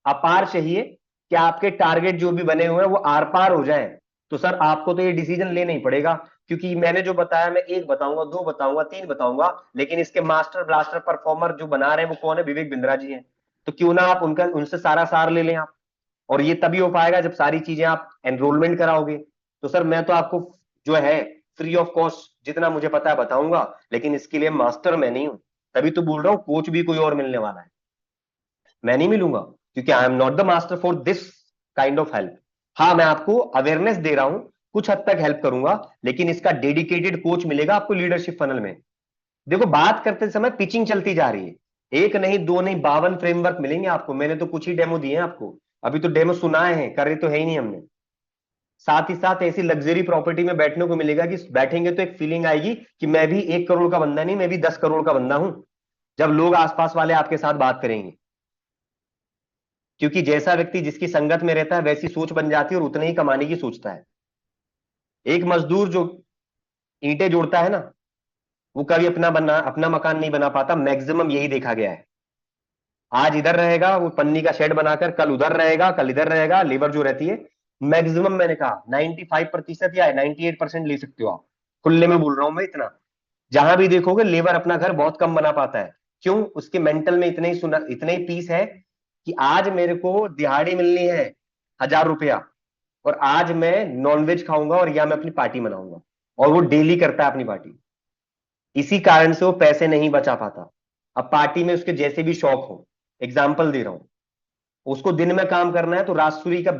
अपार चाहिए कि आपके टारगेट जो भी बने हुए हैं वो आर पार हो जाए, तो सर आपको तो ये डिसीजन लेना ही पड़ेगा, क्योंकि मैंने जो बताया मैं एक बताऊंगा, दो बताऊंगा, तीन बताऊंगा, लेकिन इसके मास्टर ब्लास्टर परफॉर्मर जो बना रहे हैं वो कौन है? विवेक बिंद्रा जी हैं। तो क्यों ना आप उनका उनसे सारा सार ले लें आप। और ये तभी हो पाएगा जब सारी चीजें आप एनरोलमेंट कराओगे। तो सर मैं तो आपको जो है फ्री ऑफ कॉस्ट जितना मुझे पता है बताऊंगा, लेकिन इसके लिए मास्टर मैं नहीं हूं। तभी तो बोल रहा हूं कोच भी कोई और मिलने वाला है, मैं नहीं मिलूंगा, क्योंकि I am not the master for this kind of help. हाँ मैं आपको अवेयरनेस दे रहा हूं, कुछ हद तक हेल्प करूंगा, लेकिन इसका डेडिकेटेड कोच मिलेगा आपको लीडरशिप फनल में। देखो बात करते समय पिचिंग चलती जा रही है, एक नहीं दो नहीं 52 फ्रेमवर्क मिलेंगे आपको। मैंने तो कुछ ही डेमो दिए हैं आपको, अभी तो डेमो सुनाए हैं, करे तो है ही नहीं हमने। साथ ही साथ ऐसी लग्जरी प्रॉपर्टी में बैठने को मिलेगा कि बैठेंगे तो एक फीलिंग आएगी कि मैं भी 1 करोड़ का बंदा नहीं, मैं भी 10 करोड़ का बंदा हूं, जब लोग आसपास वाले आपके साथ बात करेंगे। क्योंकि जैसा व्यक्ति जिसकी संगत में रहता है वैसी सोच बन जाती है, और उतने ही कमाने की सोचता है। एक मजदूर जो ईंटें जोड़ता है ना, वो कभी अपना मकान नहीं बना पाता, मैक्सिमम यही देखा गया है। आज इधर रहेगा वो पन्नी का शेड बनाकर, कल उधर रहेगा, कल इधर रहेगा। लेबर जो रहती है मैक्सिमम, मैंने कहा 95% या 98% ले सकते हो आप, खुले में बोल रहा हूं मैं इतना। जहां भी देखोगे लेबर अपना घर बहुत कम बना पाता है। क्यों? उसके मेंटल में इतने ही पीस है कि आज मेरे को दिहाड़ी मिलनी है 1000 रुपया, और आज मैं नॉनवेज खाऊंगा और या मैं अपनी पार्टी मनाऊंगा, और वो डेली करता है अपनी पार्टी। इसी कारण से वो पैसे नहीं बचा पाता। अब पार्टी में उसके जैसे भी शौक हो, एग्जाम्पल दे रहा हूं, उसको दिन में काम करना है तो राजसूरी का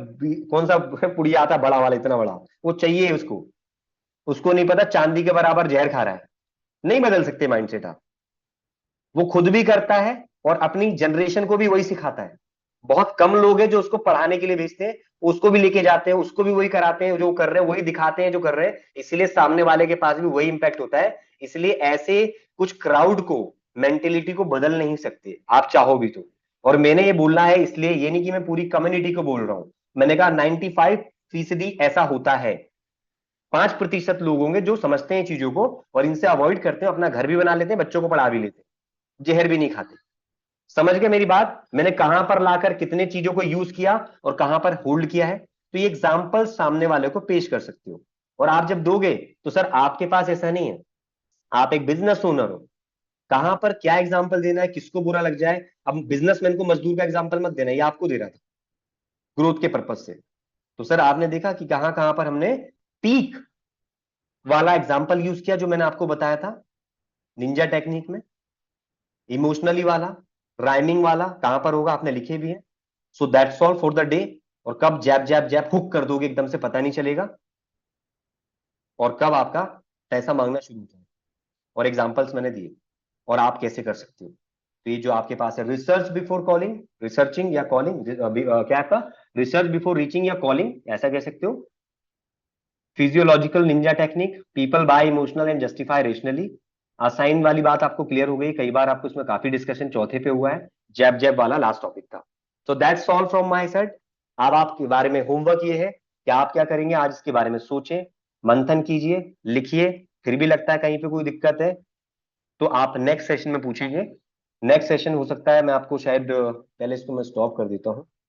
कौन सा पुड़िया आता है बड़ा वाला, इतना बड़ा, वो चाहिए उसको। उसको नहीं पता चांदी के बराबर जहर खा रहा है। नहीं बदल सकते माइंडसेट आप। वो खुद भी करता है और अपनी जनरेशन को भी वही सिखाता है। बहुत कम लोग हैं जो उसको पढ़ाने के लिए भेजते हैं, उसको भी लेके जाते हैं, उसको भी वही कराते हैं जो कर रहे हैं, वही दिखाते हैं जो कर रहे हैं, इसलिए सामने वाले के पास भी वही इंपैक्ट होता है। इसलिए ऐसे कुछ क्राउड को, मेंटेलिटी को बदल नहीं सकते आप चाहो भी तो। और मैंने ये बोलना है इसलिए, ये नहीं कि मैं पूरी कम्युनिटी को बोल रहा हूं। मैंने कहा 95% ऐसा होता है, 5% लोग होंगे जो समझते हैं चीजों को और इनसे अवॉइड करते हैं, अपना घर भी बना लेते हैं, बच्चों को पढ़ा भी लेते हैं, जहर भी नहीं खाते। समझ गए मेरी बात? मैंने कहां पर लाकर कितने चीजों को यूज किया और कहां पर होल्ड किया है, तो ये एग्जाम्पल सामने वाले को पेश कर सकते हो। और आप जब दोगे तो सर आपके पास ऐसा नहीं है, आप एक बिजनेस ओनर हो, कहां पर क्या एग्जाम्पल देना है, किसको बुरा लग जाए। अब बिजनेसमैन को मजदूर का एग्जाम्पल मत देना, ये आपको दे रहा था ग्रोथ के पर्पज से। तो सर आपने देखा कि कहां कहां पर हमने पीक वाला एग्जाम्पल यूज किया, जो मैंने आपको बताया था निंजा टेक्निक में। इमोशनली वाला, राइमिंग वाला कहां पर होगा आपने लिखे भी है। So that's all for the day. और कब जैब जैब जैब हुक कर दोगे एकदम से पता नहीं चलेगा, और कब आपका पैसा मांगना शुरू होता है। और एग्जांपल्स मैंने दिए, और आप कैसे कर सकते हो। तो ये जो आपके पास है, रिसर्च बिफोर कॉलिंग, रिसर्चिंग या कॉलिंग, क्या था, रिसर्च बिफोर रीचिंग या कॉलिंग, ऐसा कह सकते हो। Physiological ninja technique, people buy emotional and justify rationally. Assign वाली बात आपको क्लियर हो गई, कई बार आपको इसमें काफी डिस्कशन चौथे पे हुआ है। जैब जैब वाला लास्ट टॉपिक था। So that's all from my side. अब आपके बारे में होमवर्क ये है कि आप क्या करेंगे, आज इसके बारे में सोचें, मंथन कीजिए, लिखिए। फिर भी लगता है कहीं पे कोई दिक्कत है तो आप नेक्स्ट सेशन में पूछेंगे। नेक्स्ट सेशन हो सकता है मैं आपको शायद, पहले इसको मैं स्टॉप कर देता हूं।